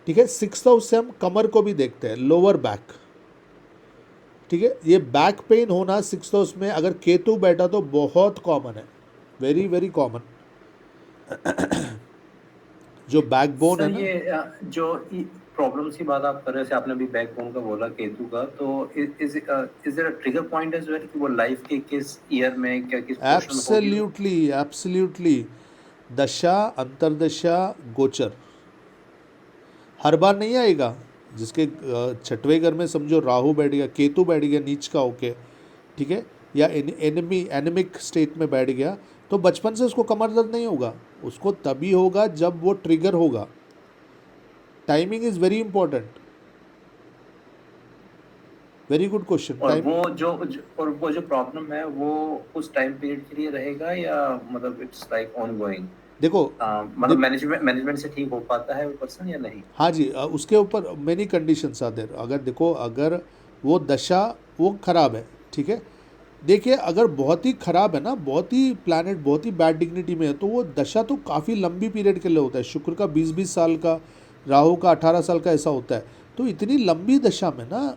ठीक है। सिक्स्थ हाउस से हम कमर को भी देखते हैं, लोअर बैक, ठीक है। ये बैक पेन होना सिक्स्थ हाउस में अगर केतु बैठा तो बहुत कॉमन है, वेरी कॉमन। जो बैकबोन है सर ना, ये जो प्रॉब्लम्स की बात आप कर रहे थे, आपने अभी बैकबोन का बोला, केतु का, तो is there a trigger point as well कि वो लाइफ के किस ईयर में, क्या किस पोर्शन में होगी वो? Absolutely, absolutely. दशा, अंतरदशा, गोचर हर बार नहीं आएगा। जिसके छठवें घर में समझो राहु बैठ गया, केतु बैठ गया नीच का होके, ठीक है, या एनिमिक स्टेट में बैठ गया, तो बचपन से उसको कमर दर्द नहीं होगा। उसको तभी होगा जब वो ट्रिगर होगा। Timing is very important. Very good question. और टाइम, वो जो प्रॉब्लम है वो उस टाइम पीरियड के लिए रहेगा, या मतलब इट्स लाइक ऑन गोइंग? देखो मतलब मैनेजमेंट से ठीक हो पाता है वो पर्सन या नहीं? हाँ जी, उसके ऊपर मेनी कंडीशंस आते हैं। अगर देखो, अगर वो दशा वो खराब है, ठीक है, देखिए अगर बहुत ही खराब है ना, बहुत ही प्लैनेट बहुत ही बैड डिग्निटी में है, तो वो दशा तो काफ़ी लंबी पीरियड के लिए होता है। शुक्र का 20-20 साल का, राहु का 18 साल का ऐसा होता है। तो इतनी लंबी दशा में ना,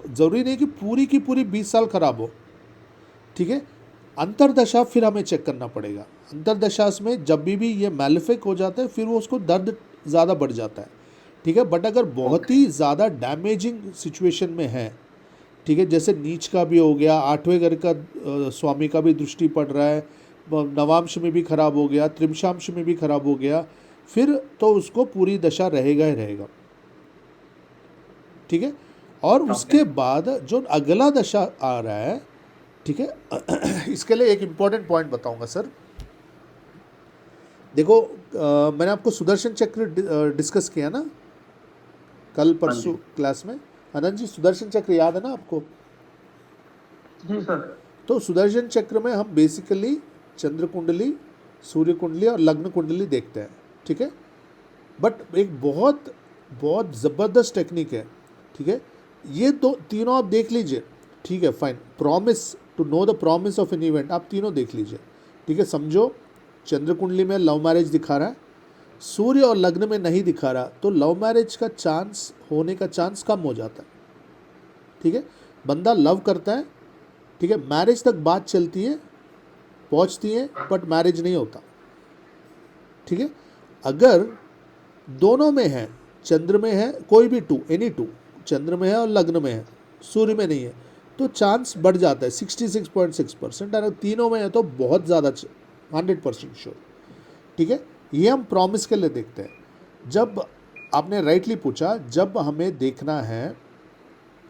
ज़रूरी नहीं कि पूरी की पूरी 20 साल खराब हो, ठीक है। अंतरदशा फिर हमें चेक करना पड़ेगा। अंतरदशा में जब भी ये मैलिफिक हो जाता है, फिर वो उसको दर्द ज़्यादा बढ़ जाता है, ठीक है। बट अगर बहुत ही ज़्यादा डैमेजिंग सिचुएशन में है, ठीक है, जैसे नीच का भी हो गया, आठवें घर का स्वामी का भी दृष्टि पड़ रहा है, नवांश में भी खराब हो गया, त्रिमशांश में भी खराब हो गया, फिर तो उसको पूरी दशा रहेगा ही रहेगा, ठीक है। और उसके बाद जो अगला दशा आ रहा है, ठीक है, इसके लिए एक इम्पॉर्टेंट पॉइंट बताऊंगा सर। देखो मैंने आपको सुदर्शन चक्र डिस्कस किया ना कल परसों क्लास में। आनंद जी, सुदर्शन चक्र याद है ना आपको? जी सर। तो सुदर्शन चक्र में हम बेसिकली चंद्र कुंडली, सूर्य कुंडली और लग्न कुंडली देखते हैं, ठीक है। बट एक बहुत बहुत ज़बरदस्त टेक्निक है, ठीक है। ये दो तीनों आप देख लीजिए, ठीक है, fine. Promise to know the promise of an event, आप तीनों देख लीजिए, ठीक है। समझो चंद्र कुंडली में लव मैरिज दिखा रहा है, सूर्य और लग्न में नहीं दिखा रहा, तो लव मैरिज का चांस होने का चांस कम हो जाता है, ठीक है। बंदा लव करता है, ठीक है, मैरिज तक बात चलती है, पहुंचती है, बट मैरिज नहीं होता, ठीक है। अगर दोनों में है, चंद्र में है, कोई भी टू, एनी टू, चंद्र में है और लग्न में है, सूर्य में नहीं है, तो चांस बढ़ जाता है 66.6%। और तीनों में है तो बहुत ज़्यादा 100% श्योर, ठीक है। ये हम प्रॉमिस के लिए देखते हैं। जब आपने राइटली पूछा, जब हमें देखना है,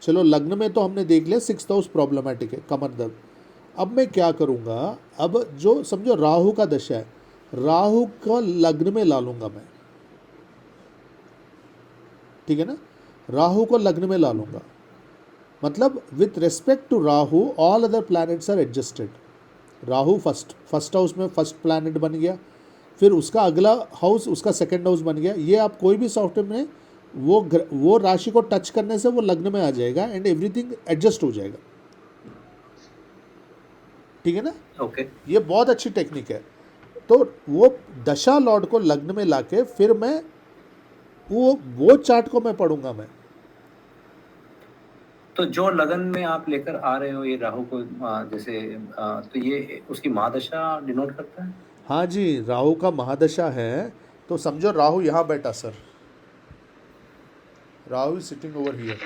चलो लग्न में तो हमने देख लिया 6th हाउस प्रॉब्लमेटिक है, कमर दर्द। अब मैं क्या करूँगा, अब जो समझो राहु का दशा है, राहु का लग्न में ला लूँगा मैं, ठीक है ना, राहु को लग्न में ला लूँगा। मतलब with respect to Rahu all other planets are adjusted. Rahu first house में फर्स्ट प्लैनेट बन गया, फिर उसका अगला हाउस उसका सेकंड हाउस बन गया। ये आप कोई भी सॉफ्टवेयर में वो राशि को टच करने से वो लग्न में आ जाएगा एंड एवरीथिंग एडजस्ट हो जाएगा, ठीक है ना। ओके। ये बहुत अच्छी टेक्निक है। तो वो दशा लॉर्ड को लग्न में लाके फिर मैं वो चार्ट को मैं पढ़ूंगा मैं। तो जो लगन में आप लेकर आ रहे हो ये राहु को, जैसे तो ये उसकी महादशा डिनोट करता है? हाँ जी, राहु का महादशा है। तो समझो राहु यहाँ बैठा sir, Rahu is sitting over here,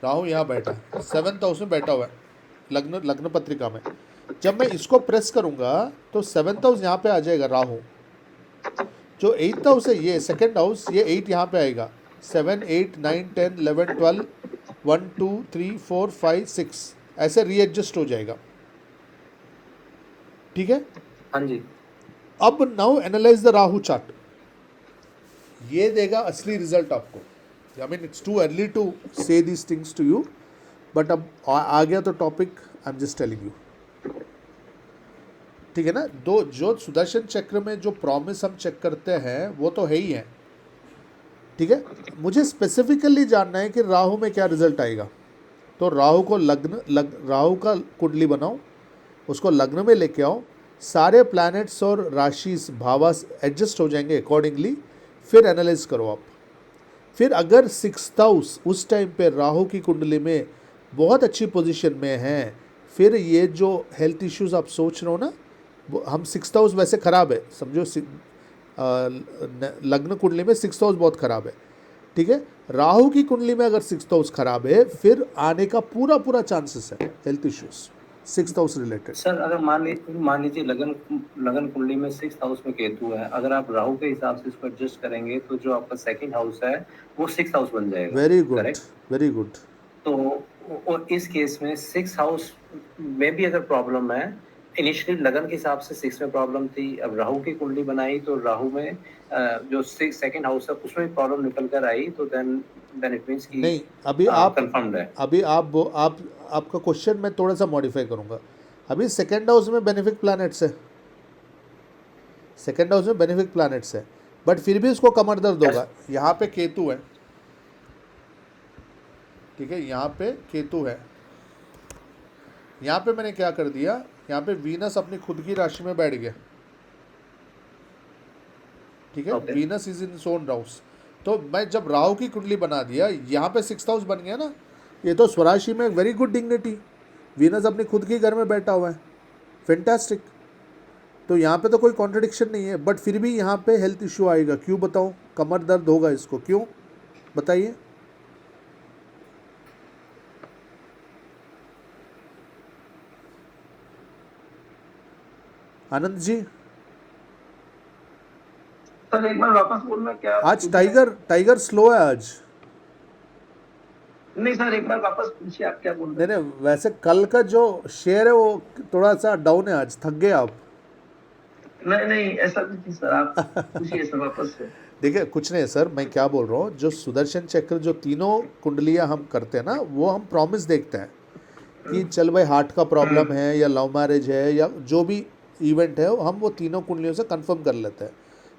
Rahu यहाँ बैठा है, 7th हाउस में बैठा हुआ है, लग्न पत्रिका में। जब मैं इसको प्रेस करूंगा तो 7th हाउस यहाँ पे आ जाएगा राहु। जो 8th हाउस है, ये सेकंड हाउस, ये 8 यहाँ पे आएगा, 7, 8, 9, 10, 11, 12, 1, 2, 3, 4, 5, 6 ऐसे रीएडजस्ट हो जाएगा, ठीक है। हाँ जी। अब now analyse the Rahu chart, ये देगा असली रिजल्ट आपको। I mean it's too early to say these things to you, but अब आ गया तो topic, I am just telling you, ठीक है ना। दो जो सुदर्शन चक्र में जो प्रॉमिस हम चेक करते हैं वो तो है ही है, ठीक है। मुझे स्पेसिफिकली जानना है कि राहु में क्या रिजल्ट आएगा। तो राहु को राहु का कुंडली बनाओ, उसको लग्न में लेके आओ, सारे प्लैनेट्स और राशि भावास एडजस्ट हो जाएंगे अकॉर्डिंगली, फिर एनालाइज करो आप। फिर अगर 6th हाउस उस टाइम पे राहु की कुंडली में बहुत अच्छी पोजीशन में है, फिर ये जो हेल्थ इश्यूज आप सोच रहे हो ना, हम 6th हाउस वैसे ख़राब है समझो, लग्न कुंडली में 6th हाउस बहुत खराब है, ठीक है। राहु की कुंडली में अगर 6th हाउस खराब है फिर आने का पूरा पूरा चांसेस है health issues 6th house related. Sir अगर मान लीजिए लगन लगन कुंडली में 6th हाउस में केतु है, अगर आप राहु के हिसाब से इसको एडजस्ट करेंगे तो जो आपका 2nd हाउस है वो 6th हाउस बन जाएगा। Very good, correct. Very good. तो और इस केस में 6th हाउस में भी अगर प्रॉब्लम है, इनिशियली लगन के हिसाब से 6 में प्रॉब्लम थी, अब राहु की कुंडली बनाई तो राहु में जो 2nd हाउस है उसमें भी प्रॉब्लम निकल कर आई, तो देन इट मींस कि नहीं, अभी आप कंफर्म्ड है। अभी आप आपका क्वेश्चन मैं थोड़ा सा मॉडिफाई करूंगा। अभी 2nd हाउस में बेनिफिक प्लैनेट्स है, 2nd हाउस में बेनिफिक प्लैनेट्स है, बट फिर भी उसको कमर दर्द होगा। यहाँ पे केतु है, ठीक है, यहाँ पे केतु है। यहाँ पे मैंने क्या कर दिया, यहाँ पे वीनस अपनी खुद की राशि में बैठ गया, ठीक है। Okay. Venus is in own house. तो मैं जब राहु की कुंडली बना दिया, यहाँ पे 6th हाउस बन गया ना, ये तो स्वराशि में वेरी गुड डिग्निटी, वीनस अपनी खुद के घर में बैठा हुआ है, फैंटास्टिक। तो यहाँ पे तो कोई कॉन्ट्रडिक्शन नहीं है, बट फिर भी यहाँ पे हेल्थ इश्यू आएगा। क्यों बताओ, कमर दर्द होगा इसको, क्यों बताइए। आनंद जी, सर एक बार वापस बोलना क्या आज टाइगर स्लो है आज। नहीं सर, एक बार वापस पूछिए आप क्या बोल रहे नहीं नहीं, वैसे कल का जो शेयर है वो थोड़ा सा डाउन है, आज थक गए आप। हैं। नहीं ऐसा कुछ नहीं सर, आप पूछिए सर वापस से। देखिए कुछ नहीं है सर, मैं क्या बोल रहा हूँ, जो सुदर्शन चक्र जो तीनों कुंडलियाँ हम करते हैं ना, वो हम प्रॉमिस देखते हैं कि चल भाई हार्ट का प्रॉब्लम है या लव मैरिज है या जो भी इवेंट है, हम वो तीनों कुंडलियों से कंफर्म कर लेते हैं।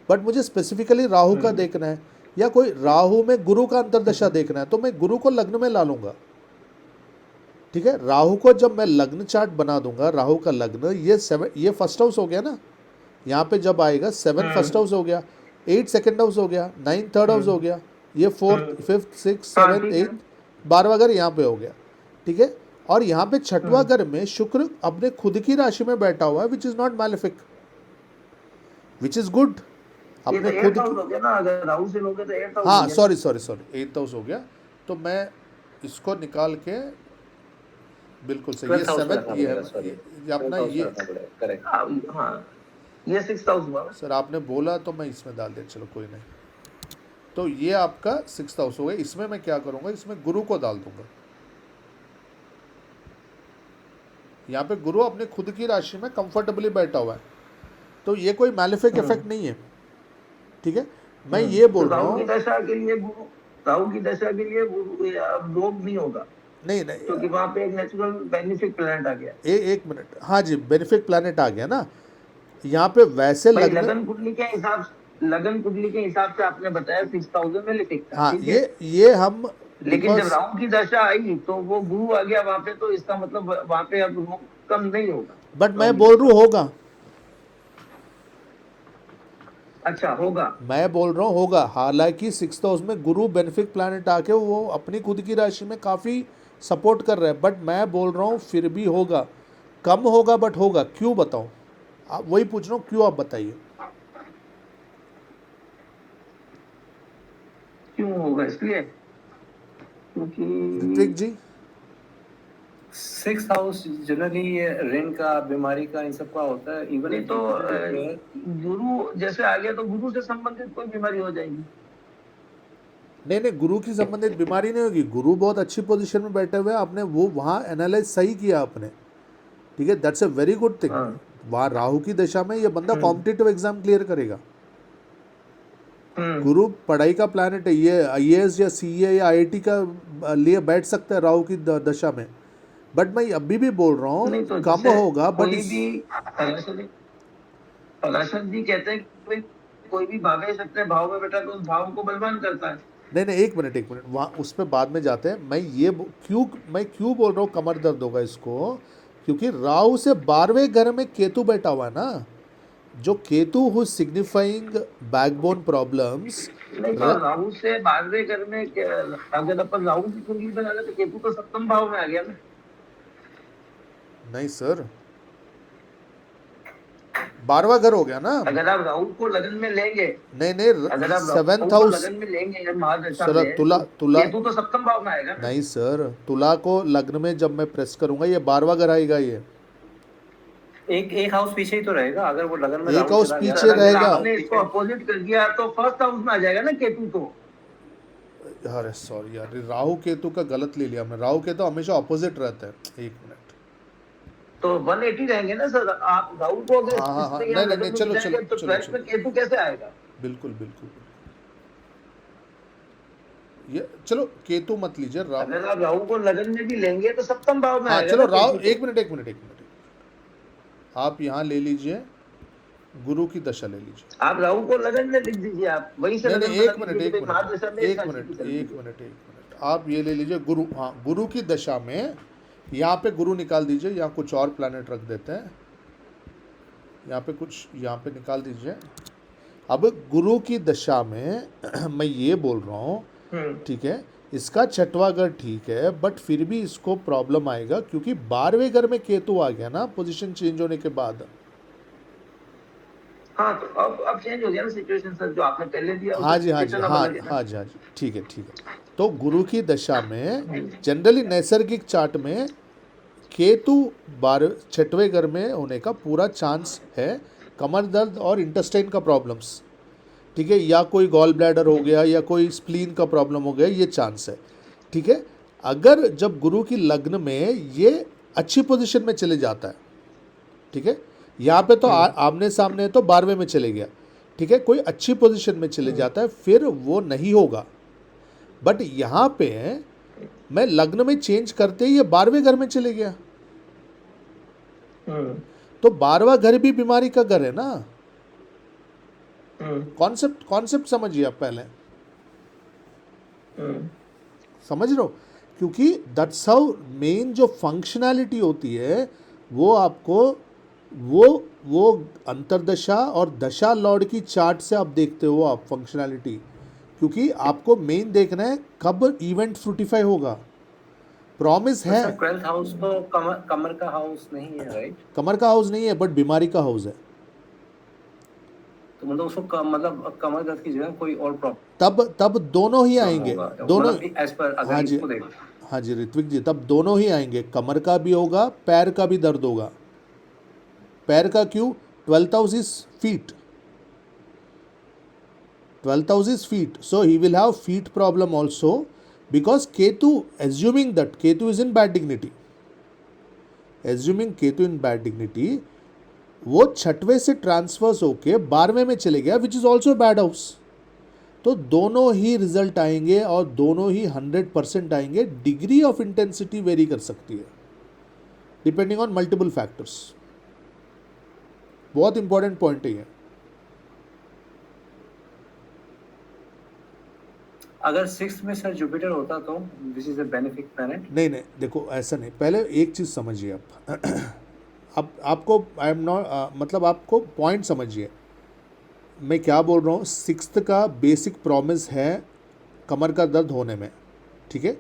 बट मुझे स्पेसिफिकली राहु का देखना है या कोई राहु में गुरु का अंतर्दशा देखना है, तो मैं गुरु को लग्न में ला लूंगा, ठीक है। राहु को जब मैं लग्न चार्ट बना दूंगा, राहु का लग्न, ये 1st हाउस हो गया ना, यहाँ पे जब आएगा 7 1st हाउस हो गया, 8 2nd हाउस हो गया, 9 3rd हाउस हो गया, ये 4th 5th 6th 7th 8th 12वां घर यहाँ पे हो गया, ठीक है। और यहाँ पे 6वां घर में शुक्र अपने खुद की राशि में बैठा हुआ है, which is not malefic, which is good. अपने खुद हो गया ना, अगर राहु से लोगे तो 8th हाउस। हाँ सॉरी 8th हाउस हो गया, तो मैं इसको निकाल के बिल्कुल सही, ये 7th ये है, ये अपना ये करेक्ट। हाँ ये 6th हाउस हुआ। सर आपने बोला तो मैं इसमें डाल दिया, चलो कोई नहीं। तो ये आपका 6th हाउस हो गया, इसमें मैं क्या करूंगा, इसमें गुरु को डाल दूंगा। यहाँ पे गुरु अपने खुद की राशि में कंफर्टेबली बैठा हुआ है, तो ये कोई मैलिफिक इफेक्ट नहीं है, ठीक है। मैं ये बोल रहा हूँ, राहु की दशा के लिए गुरु रोग नहीं होगा, नहीं नहीं, क्योंकि वहाँ पे एक नेचुरल बेनिफिक प्लैनेट आ गया। एक मिनट, हाँ जी, बेनिफिक प्लैनेट आ गया ना यहाँ पे। वैसे लगन कुंडली के हिसाब से आपने बताया 6000 में लिखा था, हाँ, ठीक है? ये हम, लेकिन जब राहु की दशा आई तो वो गुरु आ गया वहाँ पे, तो इसका मतलब वहाँ पे अब रोग कम नहीं होगा। बट मैं बोल रहा हूँ होगा, अच्छा होगा, मैं बोल रहा हूँ होगा। हालांकि 6th हाउस में गुरु बेनिफिक प्लैनेट आके वो अपनी खुद की राशि में काफ़ी सपोर्ट कर रहा है, बट मैं बोल रहा हूँ फिर भी होगा, कम होगा बट होगा। क्यों बताऊँ, आप वही पूछ रहा हूँ, क्यों आप बताइए। क्यों होगा, इसलिए क्योंकि ऋत्विक जी, 6th हाउस जनरली ऋण का, बीमारी का, इन सब का होता है। इवन नहीं तो गुरु जैसे आ गया तो गुरु से संबंधित कोई बीमारी हो जाएगी। नहीं, गुरु की संबंधित बीमारी नहीं होगी, गुरु बहुत अच्छी पोजीशन में बैठे हुए हैं, आपने वो वहाँ एनालाइज सही किया आपने, ठीक है, that's a very good thing. वहाँ राहु की दशा में ये बंदा कॉम्पिटिटिव एग्जाम क्लियर करेगा। गुरु पढ़ाई का प्लैनेट है, ये IAS या CA या IIT का लिए बैठ सकता है राहु की दशा में, बट मैं अभी भी बोल रहा हूँ तो कम होगा। बट पराशर जी कहते हैं कि कोई भी भावेश अपने भाव में बैठा तो उस भाव को बलवान करता है। नहीं, एक मिनट, वहाँ उस पर बाद में जाते हैं। मैं क्यों बोल रहा हूँ कमर दर्द होगा इसको, क्योंकि राहु से 12वें घर में केतु बैठा हुआ है ना, जो Ketu who signifying backbone problems. नहीं तो राहु से 12वें घर में अगर अपन राहु की कुंडली बना ले तो केतु तो 7वें भाव में आ गया ना। नहीं सर, 12वां घर हो गया ना। अगर आप राहु को लगन में लेंगे, नहीं अगर आप राहु सेवेंथ को हाउस लगन में लेंगे या महादशा सर, में, तुला तो तुला केतु तो सप्तम भाव में आएगा ना। नहीं सर, तुला को लग्न में जब मैं प्रेस करूंगा ये 12वां घर आएगा। ये एक एक हाउस पीछे ही तो रहेगा, अगर वो लगन में एक राहु हाउस चला गया पीछे सर अगर रहेगा। आपने इसको अपोजिट कर दिया तो फर्स्ट हाउस में आ जाएगा ना केतु। तो अरे सॉरी यार, राहु केतु का गलत ले लिया हमने। राहु केतु हमेशा ऑपोजिट रहता है। एक मिनट, तो 180 रहेंगे ना सर। आप राहु को अगर हाँ इसमें नहीं यहाँ नहीं लगन नहीं, में चलो मिलाएंगे चलो तो चलो 12th में चलो, केतु कैसे आएगा? बिल्कुल बिल्कुल ये चलो केतु मत लीजिए, राहु। अगर आप राहु को लगन में भी लेंगे तो सप्तम भाव में हाँ आएगा चलो ना राहु, केतु। तो एक मिनट एक मिनट एक मिनट, आप यहाँ ले लीजिए, गुरु की दशा ले लीजिए। आप राहु को लगन में लिख दीजिए, आप वहीं से नहीं लगन नहीं, बना एक मिनट दीजिए एक कि भाई मिनट महादशा में इस एक राशि मिनट की चल एक रही है। मिनट एक मिनट, आप ये ले लीजिए गुरु। हाँ, गुरु की दशा में यहाँ पे गुरु निकाल दीजिए, यहाँ कुछ और प्लैनेट रख देते हैं, यहाँ पे कुछ, यहाँ पे निकाल दीजिए। अब गुरु की दशा में मैं ये बोल रहा हूँ, ठीक है, इसका 6वां घर ठीक है, बट फिर भी इसको प्रॉब्लम आएगा क्योंकि 12वें घर में केतु आ गया ना, पोजीशन चेंज होने के बाद। हाँ तो अब चेंज हो गया ना सिचुएशन सर, जो आपने पहले दिया हाँ जी हाँ जी सिचुएशन अब हाँ अलग है ना। हाँ जी हाँ जी, ठीक है ठीक है। तो गुरु की दशा में जनरली नैसर्गिक चार्ट में केतु 6वें घर में होने का पूरा चांस है। कमर दर्द और इंटेस्टाइन का प्रॉब्लम्स, ठीक है, या कोई गॉल ब्लैडर हो गया या कोई स्प्लीन का प्रॉब्लम हो गया, ये चांस है। ठीक है, अगर जब गुरु की लग्न में ये अच्छी पोजीशन में चले जाता है, ठीक है, यहाँ पे तो आमने सामने है तो 12वें में चले गया, ठीक है, कोई अच्छी पोजीशन में चले जाता है, फिर वो नहीं होगा। बट यहाँ पे मैं लग्न में चेंज करते ही ये 12वें घर में चले गया, तो 12वां घर भी बीमारी का घर है ना। कॉन्सेप्ट समझिए आप पहले, समझ रहे हो, क्योंकि दैट्स हाउ मेन जो फंक्शनैलिटी होती है वो आपको वो अंतरदशा और दशा लॉर्ड की चार्ट से आप देखते हो आप फंक्शनैलिटी, क्योंकि आपको मेन देखना है कब इवेंट फ्रूटिफाई होगा। प्रॉमिस है। 12th हाउस तो कमर का हाउस नहीं है, राइट? कमर का हाउस नहीं है बट बीमारी का हाउस है, तो मतलब उसको मतलब कमर दर्द की जगह कोई और प्रॉब्लम तब दोनों ही आएंगे, दोनों। एज पर अगर हाँ जी इसको देख। हाँ जी ऋत्विक जी, तब दोनों ही आएंगे, कमर का भी होगा, पैर का भी दर्द होगा। पैर का क्यों? 12th house is feet, 12th house is feet, so he will have feet problem also because Ketu, assuming that Ketu is in bad dignity, assuming Ketu in bad dignity, वो 6वें से ट्रांसफर्स होके 12वें में चले गया which is also bad house. तो दोनों ही रिजल्ट आएंगे और दोनों ही 100% आएंगे। डिग्री ऑफ इंटेंसिटी वेरी कर सकती है डिपेंडिंग ऑन मल्टीपल फैक्टर्स। बहुत इंपॉर्टेंट पॉइंट है ये। अगर 6th में सर जुपिटर होता तो this is a benefic planet. नहीं नहीं, देखो ऐसा नहीं, पहले एक चीज़ समझिए आप आपको आई एम नॉट मतलब आपको पॉइंट समझिए मैं क्या बोल रहा हूँ। 6th का बेसिक प्रॉमिस है कमर का दर्द होने में, ठीक है।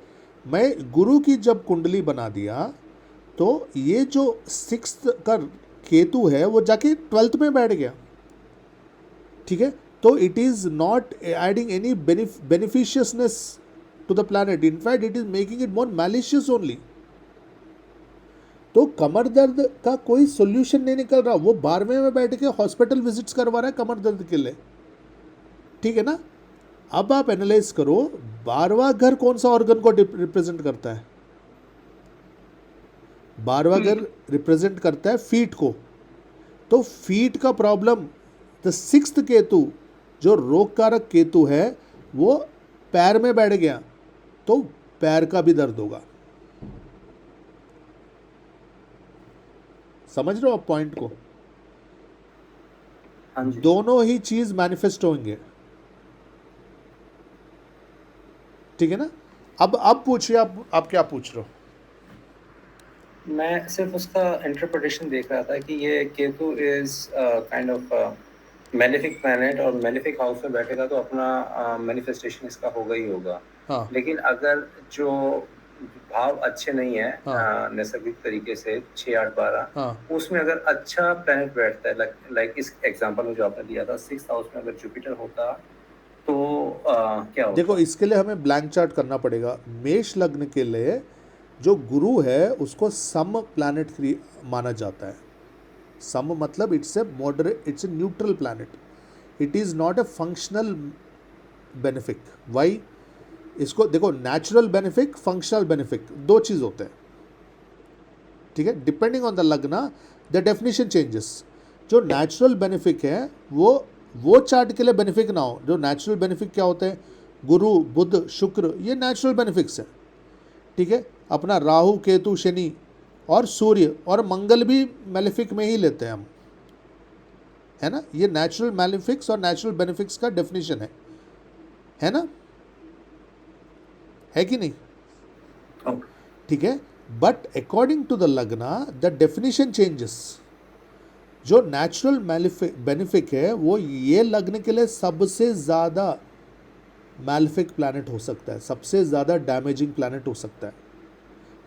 मैं गुरु की जब कुंडली बना दिया तो ये जो 6th का केतु है वो जाके 12th में बैठ गया, ठीक है। तो it is not adding any beneficiousness to the planet, in fact it is making it more malicious only. तो कमर दर्द का कोई सोल्यूशन नहीं निकल रहा, वो 12वें में बैठ के हॉस्पिटल विजिट्स करवा रहा है कमर दर्द के लिए, ठीक है ना। अब आप एनालाइज करो 12वां घर कौन सा ऑर्गन को रिप्रेजेंट करता है? 12वां घर रिप्रेजेंट करता है फीट को। तो फीट का प्रॉब्लम, द 6th केतु जो रोग कारक केतु है वो पैर में बैठ गया तो पैर का भी दर्द होगा। समझ रहे हो आप पॉइंट को? हाँ जी। दोनों ही चीज मैनिफेस्ट होंगे, ठीक है ना। अब पूछिए आप क्या पूछ रहे हो? मैं सिर्फ उसका इंटरप्रिटेशन देख रहा था कि ये Ketu is kind of malefic planet और मेलेफिक हाउस में बैठेगा तो अपना मैनिफेस्टेशन इसका होगा ही होगा। हाँ लेकिन अगर जो भाव अच्छे नहीं है हाँ। नैसर्गिक तरीके से 6, 8, 12, हाँ उसमें अगर अच्छा प्लेनेट बैठता है, लाइक इस एग्जांपल में जो आपने दिया था 6th हाउस में अगर जुपिटर होता तो क्या देखो, होता? इसके लिए हमें ब्लैंक चार्ट करना पड़ेगा। मेष लग्न के लिए जो गुरु है उसको सम प्लैनेट माना जाता है। सम मतलब it's a moderate, it's a neutral planet, it is not a functional benefic. Why? इसको देखो, नेचुरल बेनिफिक, फंक्शनल बेनिफिक, दो चीज़ होते हैं, ठीक है। डिपेंडिंग ऑन द लग्न द डेफिनेशन चेंजेस। जो नेचुरल बेनिफिक है वो चार्ट के लिए बेनिफिक ना हो। जो नेचुरल बेनिफिक क्या होते हैं? गुरु, बुध, शुक्र, ये नेचुरल बेनिफिक्स हैं, ठीक है। अपना राहु, केतु, शनि और सूर्य और मंगल भी मेलिफिक में ही लेते हैं हम, है ना। ये नेचुरल मेलिफिक्स और नेचुरल बेनिफिक्स का डेफिनेशन है ना, है कि नहीं? ओके, ठीक है। बट अकॉर्डिंग टू द लग्ना द डेफिनेशन चेंजेस। जो नेचुरल बेनिफिक है वो ये लग्न के लिए सबसे ज़्यादा मैलिफिक प्लैनेट हो सकता है, सबसे ज़्यादा डैमेजिंग प्लैनेट हो सकता है,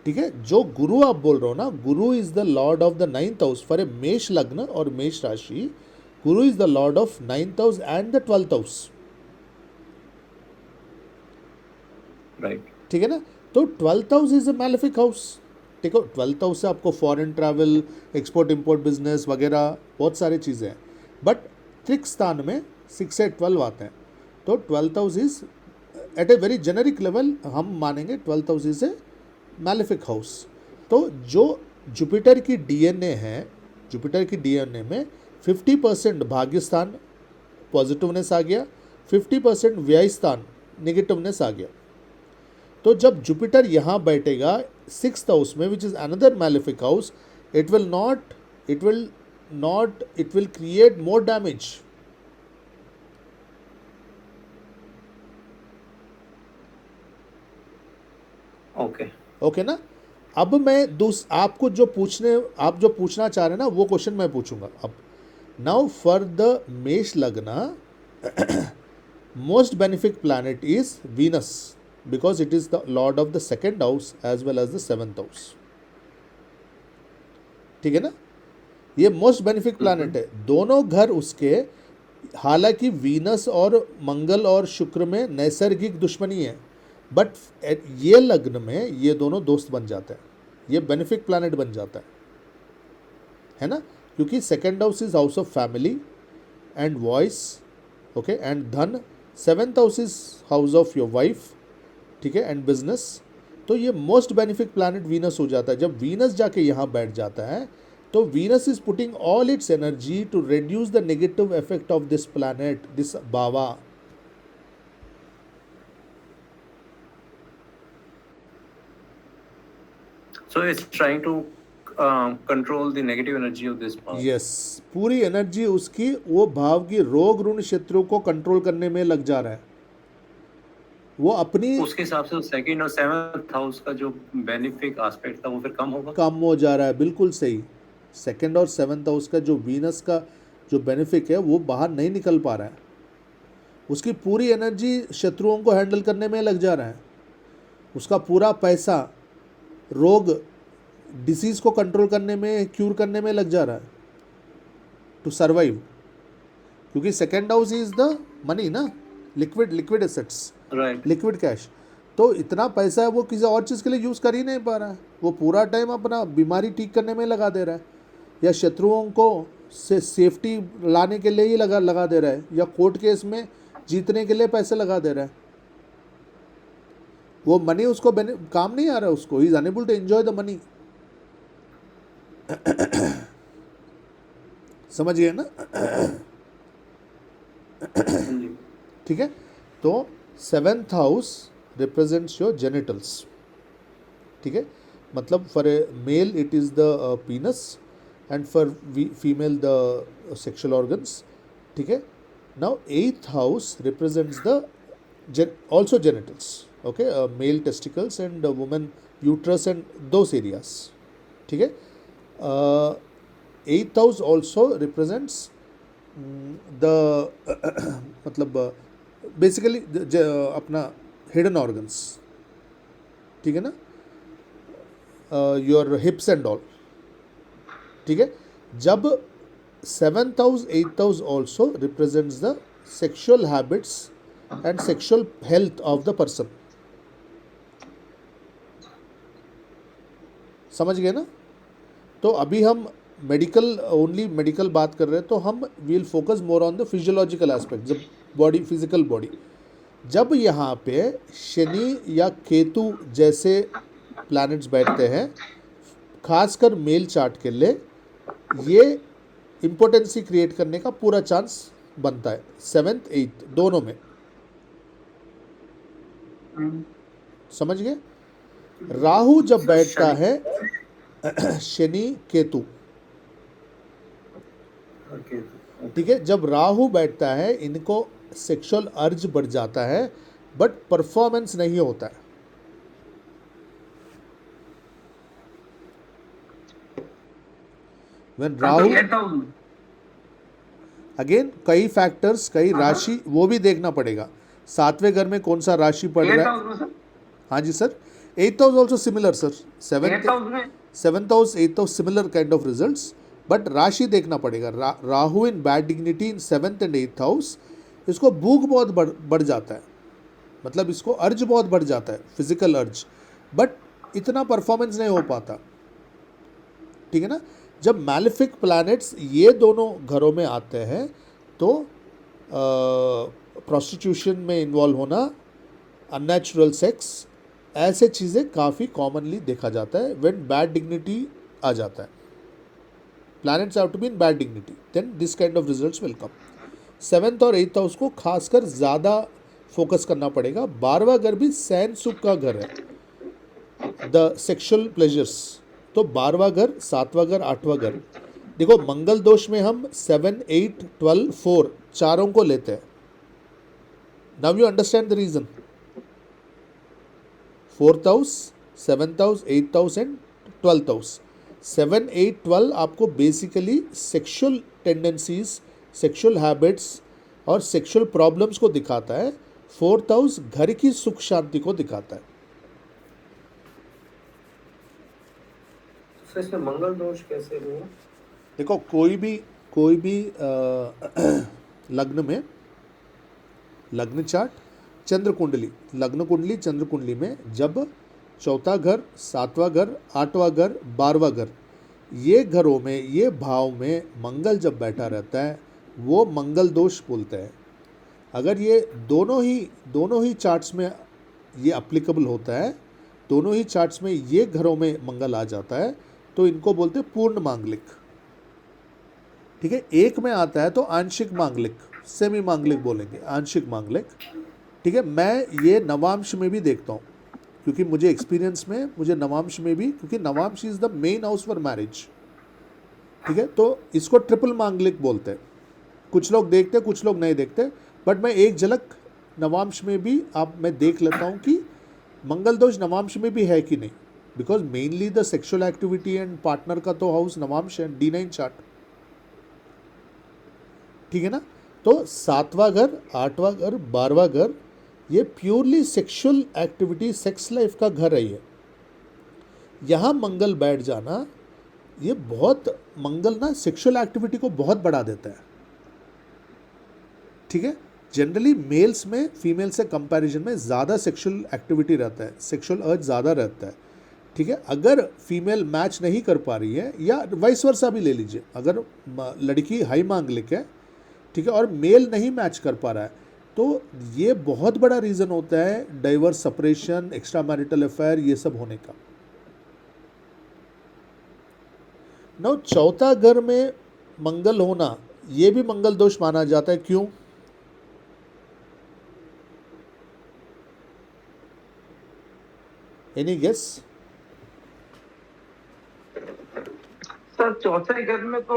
ठीक है। जो गुरु आप बोल रहे हो ना, गुरु is the Lord of the 9th house for a मेष लग्न और मेष राशि। गुरु is the Lord of 9th house and the 12th house, right. ठीक है ना। तो 12th house is a malefic house. देखो, 12th हाउस से आपको foreign travel, export import business वगैरह बहुत सारी चीज़ें हैं, बट त्रिक स्थान में 6 से 12 आते हैं। तो 12th house is at a very generic level हम मानेंगे 12th house is a malefic house. तो जो जुपिटर की डीएनए है, जुपिटर की डीएनए में 50% भाग्यस्थान पॉजिटिवनेस आ गया, 50% व्यय स्थान नेगेटिवनेस आ गया। तो जब जुपिटर यहाँ बैठेगा 6th हाउस में, which is another malefic house, it will create more damage. Okay, okay ना। अब मैं आपको आप जो पूछना चाह रहे हैं ना वो क्वेश्चन मैं पूछूंगा अब। नाउ फॉर द मेष लग्न most benefic planet is Venus because it is the lord of the 2nd house as well as the 7th house, ठीक है ना। ये मोस्ट बेनिफिक प्लानट है, दोनों घर उसके। हालांकि वीनस और मंगल और शुक्र में नैसर्गिक दुश्मनी है, बट ये लग्न में ये दोनों दोस्त बन जाते हैं, ये बेनिफिक प्लानट बन जाता है ना। क्योंकि 2nd house is house of family and voice, okay, and धन। 7th house is house of your wife, ठीक है, एंड बिजनेस। तो ये मोस्ट बेनिफिक प्लैनेट वीनस हो जाता है। जब वीनस जाके यहाँ बैठ जाता है तो Venus is putting all its energy to reduce the negative effect of this planet, this बावा। so it's trying to control the negative energy of this power. Yes, पूरी एनर्जी उसकी वो भाव की रोग ऋण क्षेत्रों को कंट्रोल करने में लग जा रहा है। वो अपनी उसके हिसाब से 2nd और 7th हाउस का जो बेनिफिक एस्पेक्ट था वो फिर कम होगा। कम हो जा रहा है, बिल्कुल सही। 2nd और 7th हाउस का जो वीनस का जो बेनिफिक है वो बाहर नहीं निकल पा रहा है। उसकी पूरी एनर्जी शत्रुओं को हैंडल करने में लग जा रहा है। उसका पूरा पैसा रोग, डिसीज़ को कंट्रोल करने में, क्यूर करने में लग जा रहा है टू सर्वाइव। क्योंकि 2nd house is the money ना, liquid assets, right. Liquid cash. तो इतना पैसा है वो किसी और चीज़ के लिए यूज़ कर ही नहीं पा रहा है। वो पूरा टाइम अपना बीमारी ठीक करने में लगा दे रहा है, या शत्रुओं को से सेफ्टी लाने के लिए ही लगा दे रहा है, या कोर्ट केस में जीतने के लिए पैसे लगा दे रहा है। वो मनी उसको काम नहीं आ रहा है उसको, he is unable to enjoy the money. समझिए ना। ठीक है। तो 7th house represents your genitals, ठीक है। मतलब for a male it is the penis and for female the sexual organs, ठीक है। Now 8th house represents the also genitals, okay, male testicles and woman uterus and those areas, ठीक है। 8th house also represents the मतलब बेसिकली अपना हिडन ऑर्गन्स, ठीक है ना। योर हिप्स एंड ऑल, ठीक है। जब 7th house 8th house also represents the sexual habits and sexual health of the person, समझ गए ना। तो अभी हम मेडिकल ओनली मेडिकल बात कर रहे हैं, तो हम will focus more on the physiological aspect, जब बॉडी फिजिकल बॉडी। जब यहाँ पे शनि या केतु जैसे प्लैनेट्स बैठते हैं, खासकर मेल चार्ट के लिए ये इम्पोर्टेंसी क्रिएट करने का पूरा चांस बनता है 7th 8th दोनों में, समझ गए। राहु जब बैठता है शनि केतु, ठीक है, जब राहु बैठता है इनको सेक्सुअल अर्ज बढ़ जाता है बट परफॉर्मेंस नहीं होता है। When राहु अगेन कई फैक्टर्स, कई राशि वो भी देखना पड़ेगा। 7वें घर में कौन सा राशि पड़ रहा है। हाँ जी sir, 8th house also similar sir, 7th house 8th house similar kind of results, but राशि देखना पड़ेगा। Rahu in bad dignity in 7th and 8th house, इसको भूख बहुत बढ़ जाता है, मतलब इसको अर्ज बहुत बढ़ जाता है, फिजिकल अर्ज, बट इतना परफॉर्मेंस नहीं हो पाता, ठीक है ना। जब मैलेफिक प्लैनेट्स ये दोनों घरों में आते हैं तो प्रोस्टिट्यूशन में इन्वॉल्व होना, अननेचुरल सेक्स, ऐसे चीज़ें काफ़ी कॉमनली देखा जाता है व्हेन बैड डिग्निटी आ जाता है। Planets have to be in bad dignity, then this kind of results will come. 7th और 8th हाउस को खासकर ज़्यादा फोकस करना पड़ेगा। 12वां घर भी सैन सुख का घर है, द सेक्शुअल प्लेजर्स, तो 12वां घर, 7वां घर, 8वां घर। देखो मंगल दोष में हम 7 8 12 4 चारों को लेते हैं। Now you understand the reason. 4th house, 7th house, 8th house and 12th house. 7 8 12 आपको basically sexual tendencies, sexual habits और सेक्शुअल प्रॉब्लम्स को दिखाता है। 4th हाउस घर की सुख शांति को दिखाता है। तो इसमें मंगल दोष कैसे हुआ? देखो कोई भी लग्न में, लग्न चार्ट, चंद्र कुंडली, लग्न कुंडली, चंद्र कुंडली में जब 4था घर, 7वां घर, 8वां घर, 12वां घर, ये घरों में, ये भाव में मंगल जब बैठा रहता है वो मंगल दोष बोलते हैं। अगर ये दोनों ही चार्ट्स में ये अप्लीकेबल होता है, दोनों ही चार्ट्स में ये घरों में मंगल आ जाता है, तो इनको बोलते हैं पूर्ण मांगलिक, ठीक है। एक में आता है तो आंशिक मांगलिक, सेमी मांगलिक बोलेंगे, आंशिक मांगलिक, ठीक है। मैं ये नवांश में भी देखता हूँ, क्योंकि मुझे एक्सपीरियंस में, मुझे नवांश में भी, क्योंकि Navamsa is the main house for marriage, ठीक है। तो इसको ट्रिपल मांगलिक बोलते हैं। कुछ लोग देखते, कुछ लोग नहीं देखते, बट मैं एक झलक नवांश में भी मैं देख लेता हूँ कि मंगल दोष नवांश में भी है कि नहीं, because mainly the sexual activity and partner का तो हाउस नवांश है, D9 चार्ट, ठीक है ना। तो 7वां घर, 8वां घर, 12वां घर, ये purely sexual activity, sex life का घर है। ये यहाँ मंगल बैठ जाना, ये बहुत, मंगल ना सेक्सुअल एक्टिविटी को बहुत बढ़ा देता है, ठीक है। जनरली मेल्स में फीमेल से कंपैरिजन में ज़्यादा सेक्सुअल एक्टिविटी रहता है, सेक्सुअल अर्ज ज़्यादा रहता है, ठीक है। अगर फीमेल मैच नहीं कर पा रही है, या वाइस वर्सा भी ले लीजिए, अगर लड़की हाई मांगलिक है, ठीक है, और मेल नहीं मैच कर पा रहा है, तो ये बहुत बड़ा रीज़न होता है diverse, separation, extra marital affair, ये सब होने का। नौ 4था घर में मंगल होना, ये भी मंगल दोष माना जाता है। क्यों? Any guess? सर 4थे घर में तो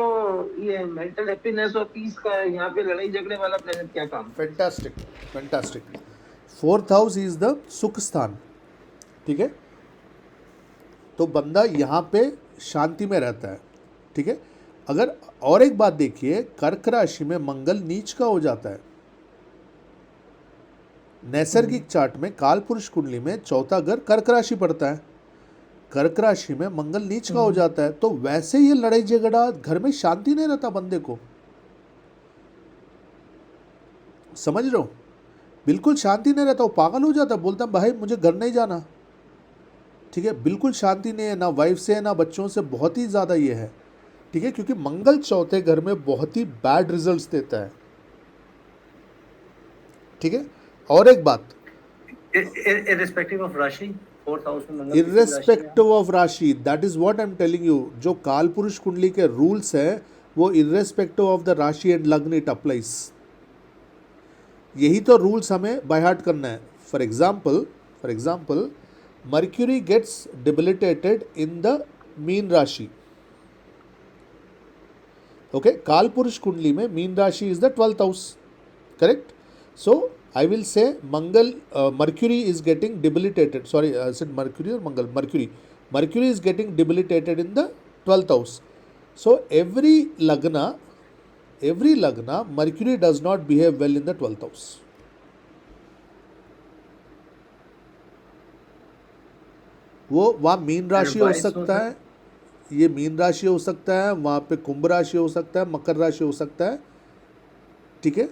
ये मेंटल हैप्पीनेस और पीस का है, यहाँ पे लड़ाई झगड़े वाला प्लेनेट क्या काम? Fantastic, fantastic. 4th house is the सुख स्थान, ठीक है। तो बंदा यहाँ पे शांति में रहता है, ठीक है। अगर और एक बात देखिए, कर्क राशि में मंगल नीच का हो जाता है। नैसर्गिक चार्ट में काल पुरुष कुंडली में 4था घर कर्क राशि पड़ता है, कर्क राशि में मंगल नीच का हो जाता है, तो वैसे ये लड़ाई झगड़ा, घर में शांति नहीं रहता बंदे को, समझ रहे हो, बिल्कुल शांति नहीं रहता, वो पागल हो जाता, बोलता भाई मुझे घर नहीं जाना, ठीक है, बिल्कुल शांति नहीं है, ना वाइफ से ना बच्चों से, बहुत ही ज़्यादा ये है, ठीक है, क्योंकि मंगल चौथे घर में बहुत ही बैड रिजल्ट्स देता है, ठीक है। और एक बात, इररिस्पेक्टिव ऑफ राशि, फोर्थ हाउस में मंगल किसी भी राशि में है। इर्रेस्पेक्टिव ऑफ राशि, that is what I am telling you, जो काल पुरुष कुंडली के रूल्स है वो इर्रेस्पेक्टिव ऑफ द राशि एंड लग्न इट अप्लाइज, यही तो रूल्स हमें बाय हार्ट करना है। For example Mercury gets debilitated in the मीन राशि, ओके, काल पुरुष कुंडली में मीन राशि is the 12th house, correct. So I will say Mercury is getting debilitated. Sorry, I said Mercury or Mangal? Mercury is getting debilitated in the 12th house. So every lagna, Mercury does not behave well in the 12th house. वो वहाँ मीन राशि हो सकता है, ये मीन राशि हो सकता है, वहाँ पे कुंभ राशि हो सकता है, मकर राशि हो सकता है, ठीक है,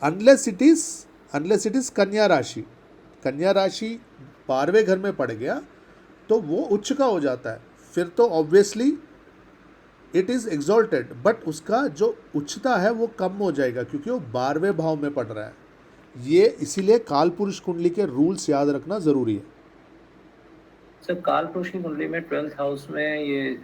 अनलेस इट इज कन्या राशि। कन्या राशि 12वें घर में पड़ गया तो वो उच्च का हो जाता है, फिर तो obviously it is exalted, but उसका जो उच्चता है वो कम हो जाएगा क्योंकि वो 12वें भाव में पड़ रहा है। ये इसीलिए काल पुरुष कुंडली के रूल्स याद रखना ज़रूरी है। सर काल पुरुष की कुंडली में 12th हाउस में ये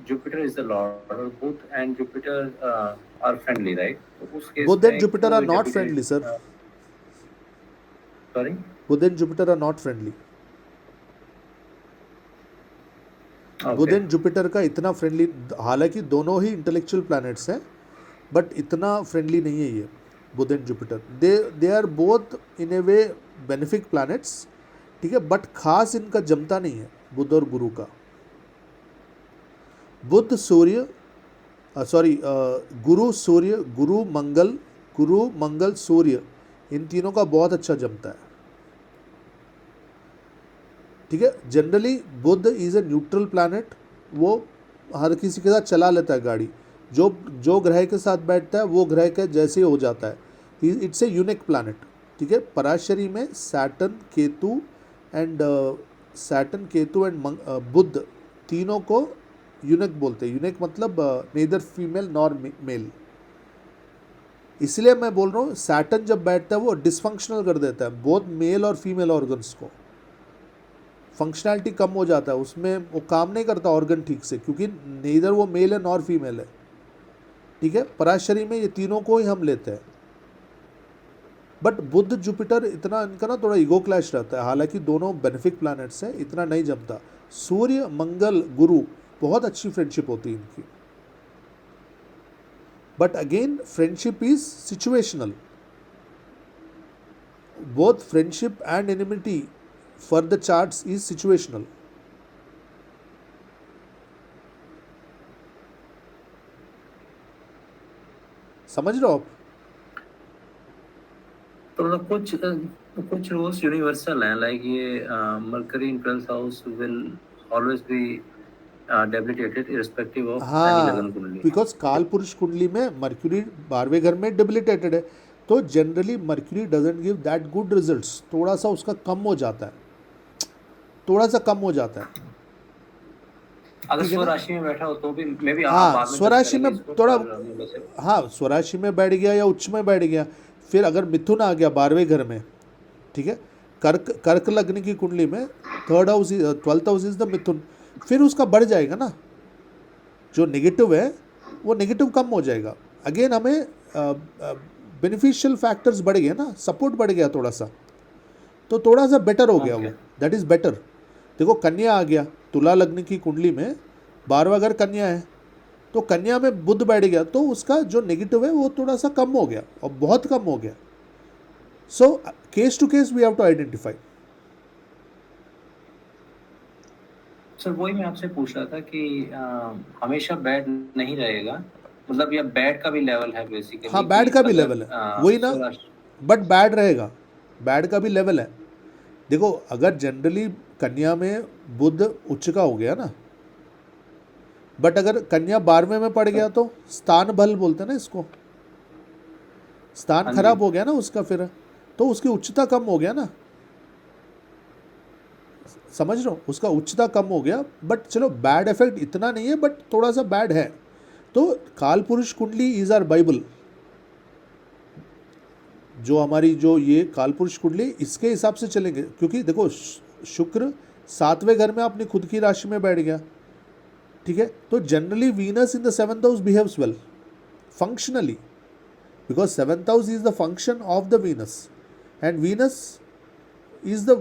जुपिटर इज द लॉर्ड और Budh and Jupiter are friendly, right? तो उस केस बुध एंड में Jupiter are not friendly sir, sorry, Budh and Jupiter are not friendly. Budh and Jupiter का इतना फ्रेंडली, हालांकि दोनों ही इंटेलेक्चुअल प्लैनेट्स हैं, बट इतना फ्रेंडली नहीं है ये Budh and Jupiter. They are both in a way benefic planets, ठीक है, बट खास इनका जमता नहीं है बुध और गुरु का। बुध सूर्य गुरु सूर्य, गुरु मंगल सूर्य, इन तीनों का बहुत अच्छा जमता है, ठीक है। Generally Budh is a neutral planet, वो हर किसी के साथ चला लेता है गाड़ी, जो ग्रह के साथ बैठता है वो ग्रह के जैसे हो जाता है, इट्स ए यूनिक प्लैनेट, ठीक है। पराशरी में सैटर्न केतु एंड बुध तीनों को यूनिक बोलते हैं। यूनिक मतलब नेदर फीमेल नॉर मेल, इसलिए मैं बोल रहा हूँ सैटर्न जब बैठता है वो डिसफंक्शनल कर देता है बोथ मेल और फीमेल ऑर्गन्स को, फंक्शनैलिटी कम हो जाता है उसमें, वो काम नहीं करता ऑर्गन ठीक से, क्योंकि नेदर वो मेल है नॉर फीमेल है, ठीक है। पराशरी में ये तीनों को ही हम लेते हैं, बट बुध जुपिटर इतना इनका ना थोड़ा ईगो क्लैश रहता है, हालांकि दोनों बेनिफिक प्लैनेट्स हैं, इतना नहीं जमता। सूर्य मंगल गुरु बहुत अच्छी फ्रेंडशिप होती है इनकी, but again friendship is situational, both friendship and enmity for the charts is situational. समझ रहे हो आप? तो मतलब कुछ रूल्स यूनिवर्सल हैं, लाइक ये Mercury in 12th house will always be debilitated irrespective of any लगन कुंडली, बिकॉज काल पुरुष कुंडली में मर्क्यूरी 12वें घर में डेबिलिटेटेड है, तो generally mercury doesn't give that good results, थोड़ा सा उसका कम हो जाता है, थोड़ा सा कम हो जाता है। अगर स्वराशि में बैठा हो तो भी मे बी हाँ, स्वराशि में थोड़ा, हाँ स्वराशि में बैठ गया या उच्च में बैठ गया, फिर अगर मिथुन आ गया 12वें घर में, ठीक है, कर्क लग्न की कुंडली में 12th हाउस इज द मिथुन, फिर उसका बढ़ जाएगा ना, जो नेगेटिव है वो नेगेटिव कम हो जाएगा। अगेन हमें बेनिफिशियल फैक्टर्स बढ़ गए ना, सपोर्ट बढ़ गया थोड़ा सा, तो थोड़ा सा बेटर हो गया वो, दैट इज़ बेटर। देखो कन्या आ गया, तुला लग्न की कुंडली में 12वां घर कन्या है, तो कन्या में बुध बैठ गया, तो उसका जो नेगेटिव है वो थोड़ा सा कम हो गया, और बहुत कम हो गया। So case to case we have to identify. Sir वही मैं आपसे पूछ रहा था कि हमेशा बैड नहीं रहेगा, मतलब या बैड का भी लेवल है बेसिकली? हाँ बैड का भी लेवल है, वही ना, बट बैड रहेगा, बैड का भी लेवल है। देखो अगर जनरली कन्या में बुध उच्च का हो गया ना, बट अगर कन्या 12वें में पड़ गया तो स्थान बल बोलते हैं ना इसको, स्थान हाँ खराब जी। हो गया ना उसका, फिर तो उसकी उच्चता कम हो गया ना, समझ रहे हो, उसका उच्चता कम हो गया। बट चलो बैड इफेक्ट इतना नहीं है, बट थोड़ा सा बैड है। तो काल पुरुष कुंडली इज आर बाइबल, जो हमारी जो ये काल पुरुष कुंडली इसके हिसाब से चलेंगे, क्योंकि देखो शुक्र 7वें घर में अपनी खुद की राशि में बैठ गया, ठीक है। तो generally Venus in the 7th house behaves well functionally, because 7th house is the function of the Venus, and Venus is the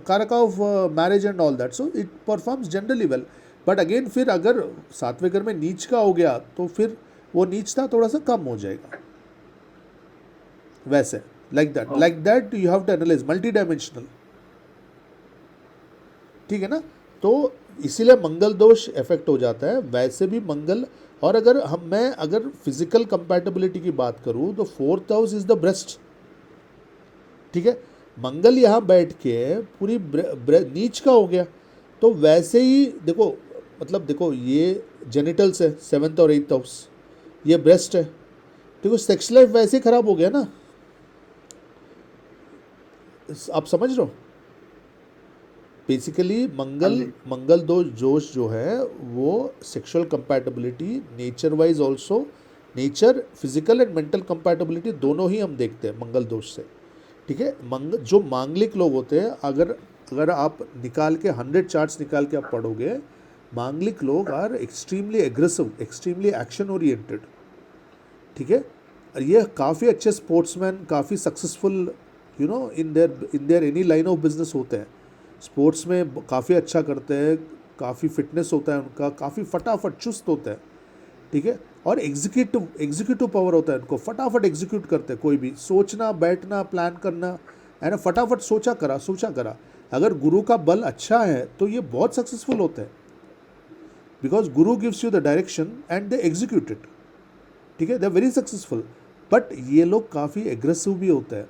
karaka of marriage and all that, so it performs generally well. but again फिर अगर 7वें घर में नीच का हो गया तो फिर वो नीचता थोड़ा सा कम हो जाएगा, वैसे like that you have to analyze multi dimensional, ठीक है ना। तो इसीलिए मंगल दोष इफेक्ट हो जाता है। वैसे भी मंगल, और मैं अगर फिजिकल कंपैटिबिलिटी की बात करूं तो 4th house is the breast, ठीक है। मंगल यहाँ बैठ के पूरी नीच का हो गया, तो वैसे ही देखो, मतलब देखो ये जेनिटल्स है 7th और 8th हाउस, ये ब्रेस्ट है, देखो सेक्स लाइफ वैसे खराब हो गया ना, आप समझ रहे हो। बेसिकली मंगल दोष जो है वो sexual compatibility, nature wise also, nature physical and mental compatibility दोनों ही हम देखते हैं मंगल दोष से, ठीक है। जो मांगलिक लोग होते हैं, अगर आप निकाल के 100 चार्ट्स निकाल के आप पढ़ोगे, मांगलिक लोग are extremely aggressive, extremely action oriented, ठीक है। ये काफ़ी अच्छे स्पोर्ट्समैन, काफ़ी successful in their any line of business होते हैं, स्पोर्ट्स में काफ़ी अच्छा करते हैं, काफ़ी फिटनेस होता है उनका, काफ़ी फटाफट चुस्त होता है, ठीक है। और एग्जीक्यूटिव पावर होता है उनको, फटाफट एग्जीक्यूट करते हैं, कोई भी सोचना, बैठना, प्लान करना है ना, फटाफट सोचा करा। अगर गुरु का बल अच्छा है तो ये बहुत सक्सेसफुल होते हैं, because Guru gives you the direction and they execute it, ठीक है, they are very successful. But ये लोग काफ़ी एग्रेसिव भी होते हैं।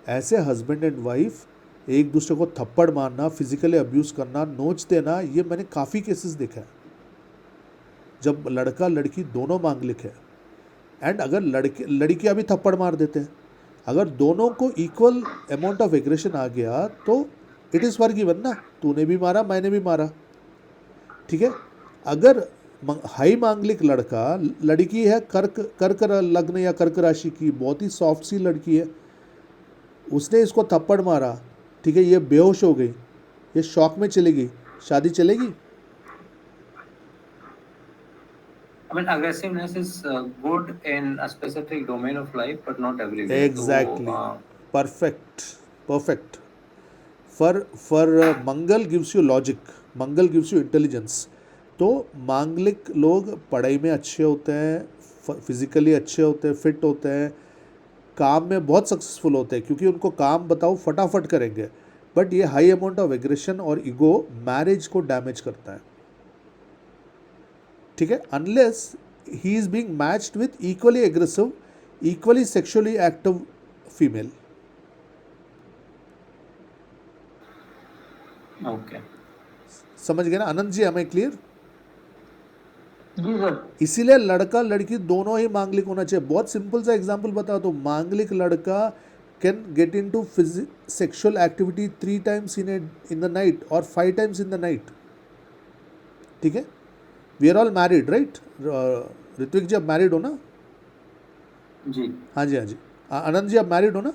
ऐसे हस्बैंड एंड वाइफ एक दूसरे को थप्पड़ मारना, फिजिकली अब्यूज़ करना, नोच देना, ये मैंने काफ़ी केसेस देखा है जब लड़का लड़की दोनों मांगलिक है, एंड अगर लड़कियां भी थप्पड़ मार देते हैं, अगर दोनों को इक्वल अमाउंट ऑफ एग्रेशन आ गया तो इट इज़ फॉरगिवन ना, तूने भी मारा मैंने भी मारा, ठीक है। अगर हाई मांगलिक लड़की है कर्क लग्न या कर्क राशि की, बहुत ही सॉफ्ट सी लड़की है, उसने इसको थप्पड़ मारा, ठीक है, ये बेहोश हो गई, ये शॉक में चली गई, शादी चलेगी? I mean, aggressiveness is good in a specific domain of life, but not everywhere. Exactly. Perfect. For Mangal gives you logic, Mangal gives you intelligence. तो मांगलिक लोग पढ़ाई में अच्छे होते हैं, फिजिकली अच्छे होते हैं, फिट होते हैं, काम में बहुत सक्सेसफुल होते हैं, क्योंकि उनको काम बताओ फटाफट करेंगे। बट ये हाई अमाउंट ऑफ एग्रेशन और ईगो मैरिज को डैमेज करता है, ठीक है, unless he is being matched with equally aggressive, equally sexually active female. Okay, समझ गए ना आनंद जी, हमें क्लियर? जी सर। इसीलिए लड़का लड़की दोनों ही मांगलिक होना चाहिए। बहुत सिंपल सा एग्जांपल बताओ तो, मांगलिक लड़का can get into sexual activity 3 times in the night और 5 times in the night, ठीक है। We are all married right, Ritwik ji आप मैरिड हो ना? जी हाँ जी। आनंद जी आप मैरिड हो ना?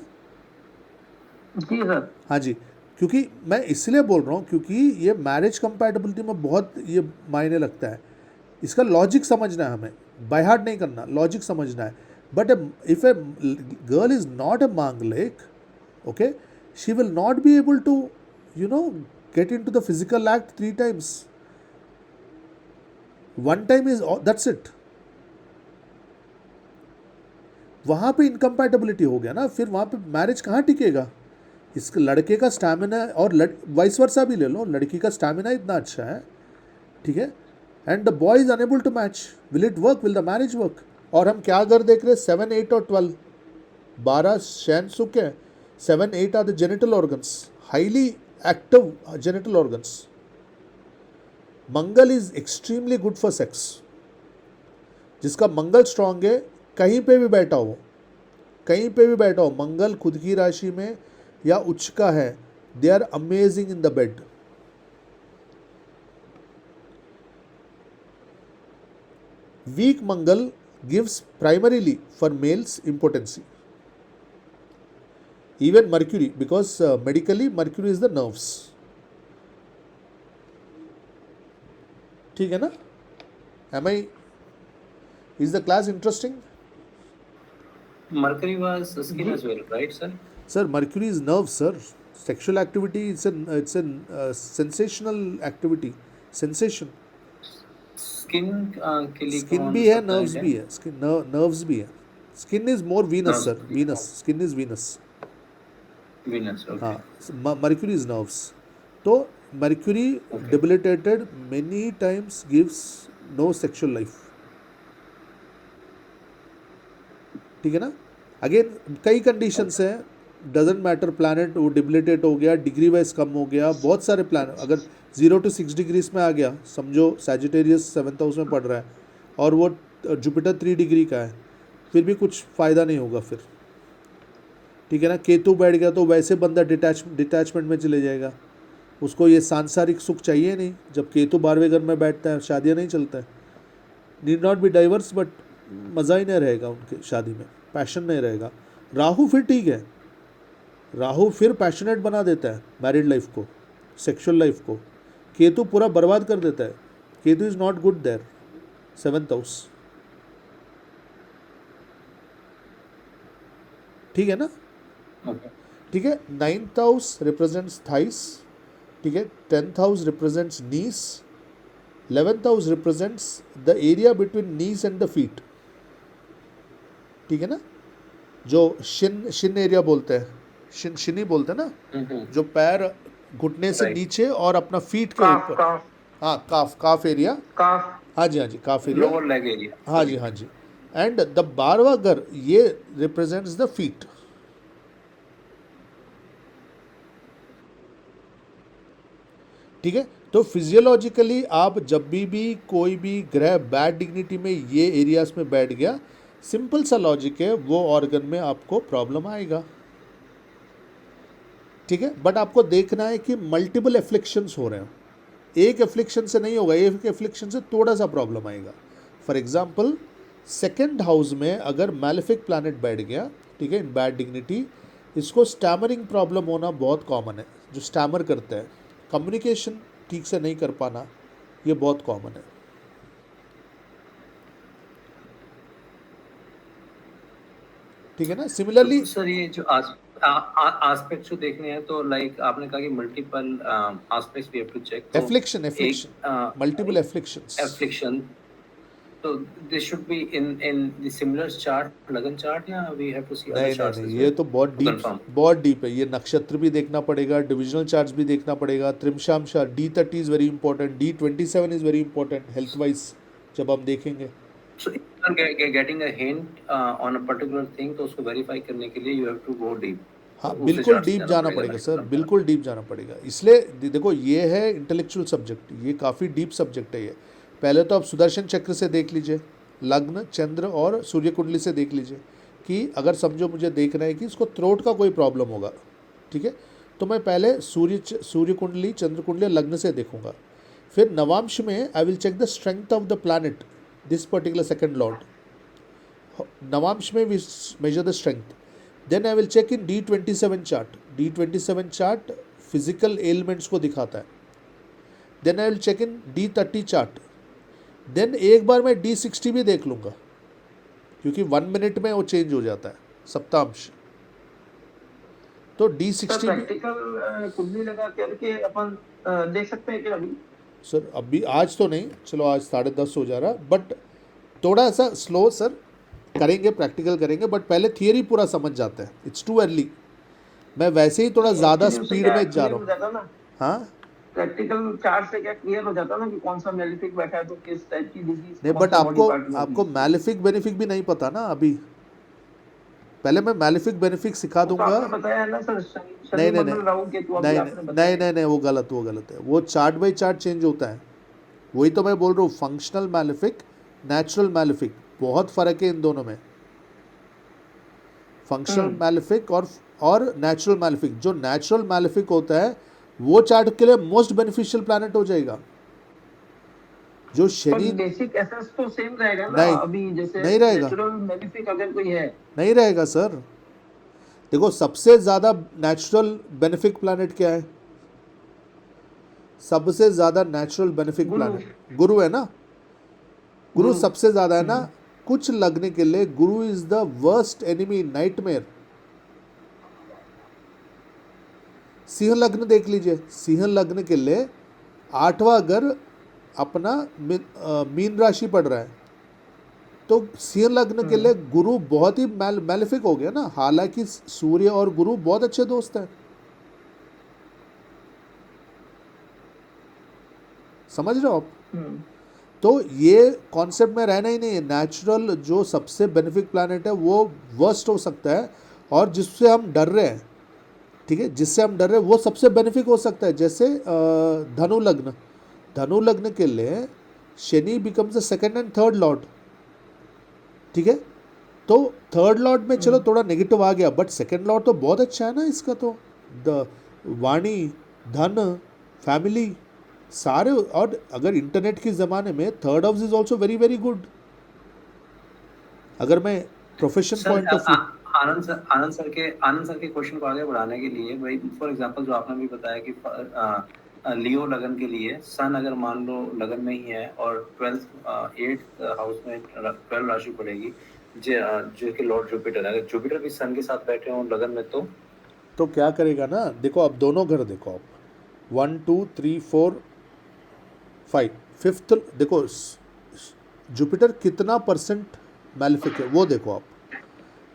जी सर। हाँ जी। क्योंकि मैं इसलिए बोल रहा हूँ क्योंकि ये मैरिज कंपैटिबिलिटी में बहुत ये मायने लगता है। इसका लॉजिक समझना है हमें, बाय हार्ट नहीं करना, लॉजिक समझना है। But if a girl is not a Manglik, okay, she will not be able to get into the physical act 3 times. 1 time is that's it. वहाँ पे इनकम्पैटिबिलिटी हो गया ना, फिर वहाँ पे मैरिज कहाँ टिकेगा। इस लड़के का स्टैमिना, और वाइस वर्सा भी ले लो, लड़की का स्टैमिना इतना अच्छा है, ठीक है, and the boy is unable to match, will it work, will the marriage work. और हम क्या घर देख रहे हैं, 7, 8 और 12, 12 शयन सुख है, 7, 8 are the genital organs, highly active genital organs. Mangal is extremely good for sex. जिसका मंगल स्ट्रांग है, कहीं पे भी बैठा हो, कहीं पे भी बैठा हो, मंगल खुद की राशि में या उच्च का है, they are amazing in the bed. Weak Mangal gives primarily for males impotency. Even Mercury, because medically Mercury is the nerves. ठीक है ना? Is the class interesting? Mercury was skin as well, right, sir? Sir, Mercury is nerves, sir. Sexual activity, it's a sensational activity. Sensation. Skin के लिए Skin कौन भी है, सकता nerves क्या? भी है. Nerves भी है. Skin is more Venus, Nerves sir. भी. Venus. Skin is Venus. Venus, okay. हाँ, Mercury is nerves. तो Mercury Okay. debilitated many times gives no sexual life. ठीक है ना? अगेन कई कंडीशंस हैं, डजेंट मैटर. प्लानट वो डिबिलिटेट हो गया, डिग्री वाइज कम हो गया, बहुत सारे प्लानट. अगर 0 to 6 डिग्रीज में आ गया, समझो सैजिटेरियस 7th हाउस में पड़ रहा है और वो जुपिटर 3 डिग्री का है, फिर भी कुछ फ़ायदा नहीं होगा फिर. ठीक है ना? केतु बैठ गया तो वैसे बंदा डिटैचमेंट में चले जाएगा, उसको ये सांसारिक सुख चाहिए नहीं. जब केतु 12वें घर में बैठता है, शादियाँ नहीं चलता है. Need not B diverse, but मज़ा ही नहीं रहेगा उनके शादी में, पैशन नहीं रहेगा. राहु फिर ठीक है, राहु फिर पैशनेट बना देता है मैरिड लाइफ को, सेक्सुअल लाइफ को. केतु पूरा बर्बाद कर देता है. Ketu is not good there, 7th house. ठीक है ना? Okay. ठीक है. 9th house represents thighs. ठीक है. 10th house represents knees. 11th house represents the area between knees and the feet. ठीक है ना? जो शिन एरिया बोलते हैं, शिनी बोलते हैं ना, जो पैर घुटने से Right. नीचे और अपना फीट के काफ ऊपर. काफ हाँ, काफ एरिया. काफ हाँ जी, काफ एरिया. Lower leg area. हाँ जी. एंड द 12वां घर ये रिप्रेजेंट्स द फीट. ठीक है. तो फिजियोलॉजिकली आप जब भी कोई भी ग्रह बैड डिग्निटी में ये एरियाज में बैठ गया, सिंपल सा लॉजिक है, वो ऑर्गन में आपको प्रॉब्लम आएगा. ठीक है. बट आपको देखना है कि मल्टीपल एफ्लिक्शंस हो रहे हैं. एक एफ्लिक्शन से नहीं होगा, एक एफ्लिक्शन से थोड़ा सा प्रॉब्लम आएगा. फॉर एग्जाम्पल 2nd हाउस में अगर मैलेफिक प्लैनेट बैठ गया, ठीक है, इन बैड डिग्निटी, इसको स्टैमरिंग प्रॉब्लम होना बहुत कॉमन है. जो स्टैमर करते हैं, कम्युनिकेशन ठीक से नहीं कर पाना, ये बहुत कॉमन है. ठीक है ना? सिमिलरली सर ये जो आस्पेक्ट जो देखने हैं, तो लाइक आपने कहा कि multiple aspects we have to check. Affliction multiple affliction, तो this should be in the similar chart, lagna chart, या we have to see other charts? नहीं, ये तो बहुत डीप है. ये नक्षत्र भी देखना पड़ेगा, डिविजनल चार्ट्स भी देखना पड़ेगा, Trimsham chart. D30 is very important, D27 is very important health wise जब हम देखेंगे. So getting a hint on a particular thing, तो उसको वेरीफाई करने के लिए you have to go deep. हाँ, तो बिल्कुल उससे डीप जाना जाना पड़ेगा पड़ेगा सर, नक्षत्र. बिल्कुल डीप जाना पड़ेगा. इसलिए देखो, ये है इंटेलेक्चुअल सब्जेक्ट, ये काफ़ी डीप सब्जेक्ट है. ये पहले तो आप सुदर्शन चक्र से देख लीजिए, लग्न, चंद्र और सूर्य कुंडली से देख लीजिए कि अगर समझो मुझे देखना है कि इसको थ्रोट का कोई प्रॉब्लम होगा, ठीक है, तो मैं पहले सूर्य कुंडली, चंद्र कुंडली, लग्न से देखूंगा. फिर नवांश में I will check the strength of the planet, this particular second lord. Navamsa में we measure the strength. Then I will check in D27 chart. D27 chart physical elements को दिखाता है. Then I will check in D30 chart. Then एक बार मैं D60 भी देख लूँगा, क्योंकि 1 मिनट में वो चेंज हो जाता है सप्तांश. तो D60 प्रैक्टिकल कुंडली लगा करके अपन देख सकते हैं क्या अभी? सर अभी आज तो नहीं, चलो आज 10:30 हो जा रहा, बट थोड़ा सा स्लो सर, करेंगे, प्रैक्टिकल करेंगे, बट पहले थियरी पूरा समझ जाते हैं. It's too early. मैं वैसे ही थोड़ा ज़्यादा स्पीड में जा रहा हूँ. हाँ, प्रैक्टिकल चार्ट से क्या क्लियर हो जाता ना कि कौन सा मैलेफिक बैठा है तो किस टाइप की डिजीज. नहीं, बट आपको मैलेफिक बेनिफिक भी नहीं पता ना अभी. पहले मैं मैलिफिक बेनिफिक सिखा वो तो दूंगा। आपने बताया है ना सर, शनि नहीं शनि नहीं मंगल नहीं राहु केतु अभी नहीं आपने नहीं बताया नहीं नहीं नहीं, वो गलत है, वो चार्ट बाई चार्ट चेंज होता है। वही तो मैं बोल रहा हूँ, फंक्शनल मैलिफिक, नेचुरल मैलिफिक, बहुत फ़र्क है इन दोनों में। फंक्शनल मैलिफिक और नेचुरल मैलिफिक, जो नेचुरल मैलिफिक होता है वो चार्ट के लिए मोस्ट बेनिफिशियल प्लैनेट हो जाएगा। जो पर शनि बेसिक एसेंस तो सेम रहेगा ना, नहीं अभी जैसे नहीं रहेगा, नेचुरल बेनिफिक अगर कोई है। नहीं रहेगा सर। देखो सबसे ज़्यादा नेचुरल बेनिफिक प्लैनेट क्या है? सबसे ज़्यादा नेचुरल बेनिफिक गुरु। प्लैनेट गुरु है ना। गुरु गुरु। सबसे ज़्यादा है ना। कुछ लगने के लिए गुरु is the worst enemy, nightmare. Singh लग्न देख लीजिए, सिंह लग्न के लिए 8वां घर अपना मीन राशि पड़ रहा है, तो सिंह लग्न के लिए गुरु बहुत ही मैलिफिक हो गया ना। हालांकि सूर्य और गुरु बहुत अच्छे दोस्त हैं, समझ रहे हो आप? तो ये कॉन्सेप्ट में रहना ही नहीं है। नेचुरल जो सबसे बेनिफिक प्लैनेट है वो वर्स्ट हो सकता है, और जिससे हम डर रहे हैं, ठीक है, जिससे हम डर रहे हैं वो सबसे बेनिफिक हो सकता है। जैसे धनु लग्न, धनु लग्न के लिए Shani becomes the second and third Lord, ठीक है। तो थर्ड लॉर्ड में चलो थोड़ा नेगेटिव आ गया, बट सेकंड लॉर्ड तो बहुत अच्छा है ना इसका। तो द वाणी, धन, फैमिली सारे, और अगर इंटरनेट के ज़माने में third house is also very very good. अगर मैं profession sir point of view, Anand sir के क्वेश्चन को आगे बढ़ाने के लिए भाई, फॉर एग्जांपल जो आपने भी बताया कि लियो लगन के लिए सन अगर मान लो लगन में ही है और 8th हाउस में 12 राशि पड़ेगी, जो कि लॉर्ड जुपिटर है, अगर जुपिटर भी सन के साथ बैठे हो लगन में तो क्या करेगा ना। देखो अब दोनों घर देखो आप, 1 2 3 4 5, फिफ्थ देखो, जुपिटर कितना परसेंट मैलिफिक है वो देखो आप।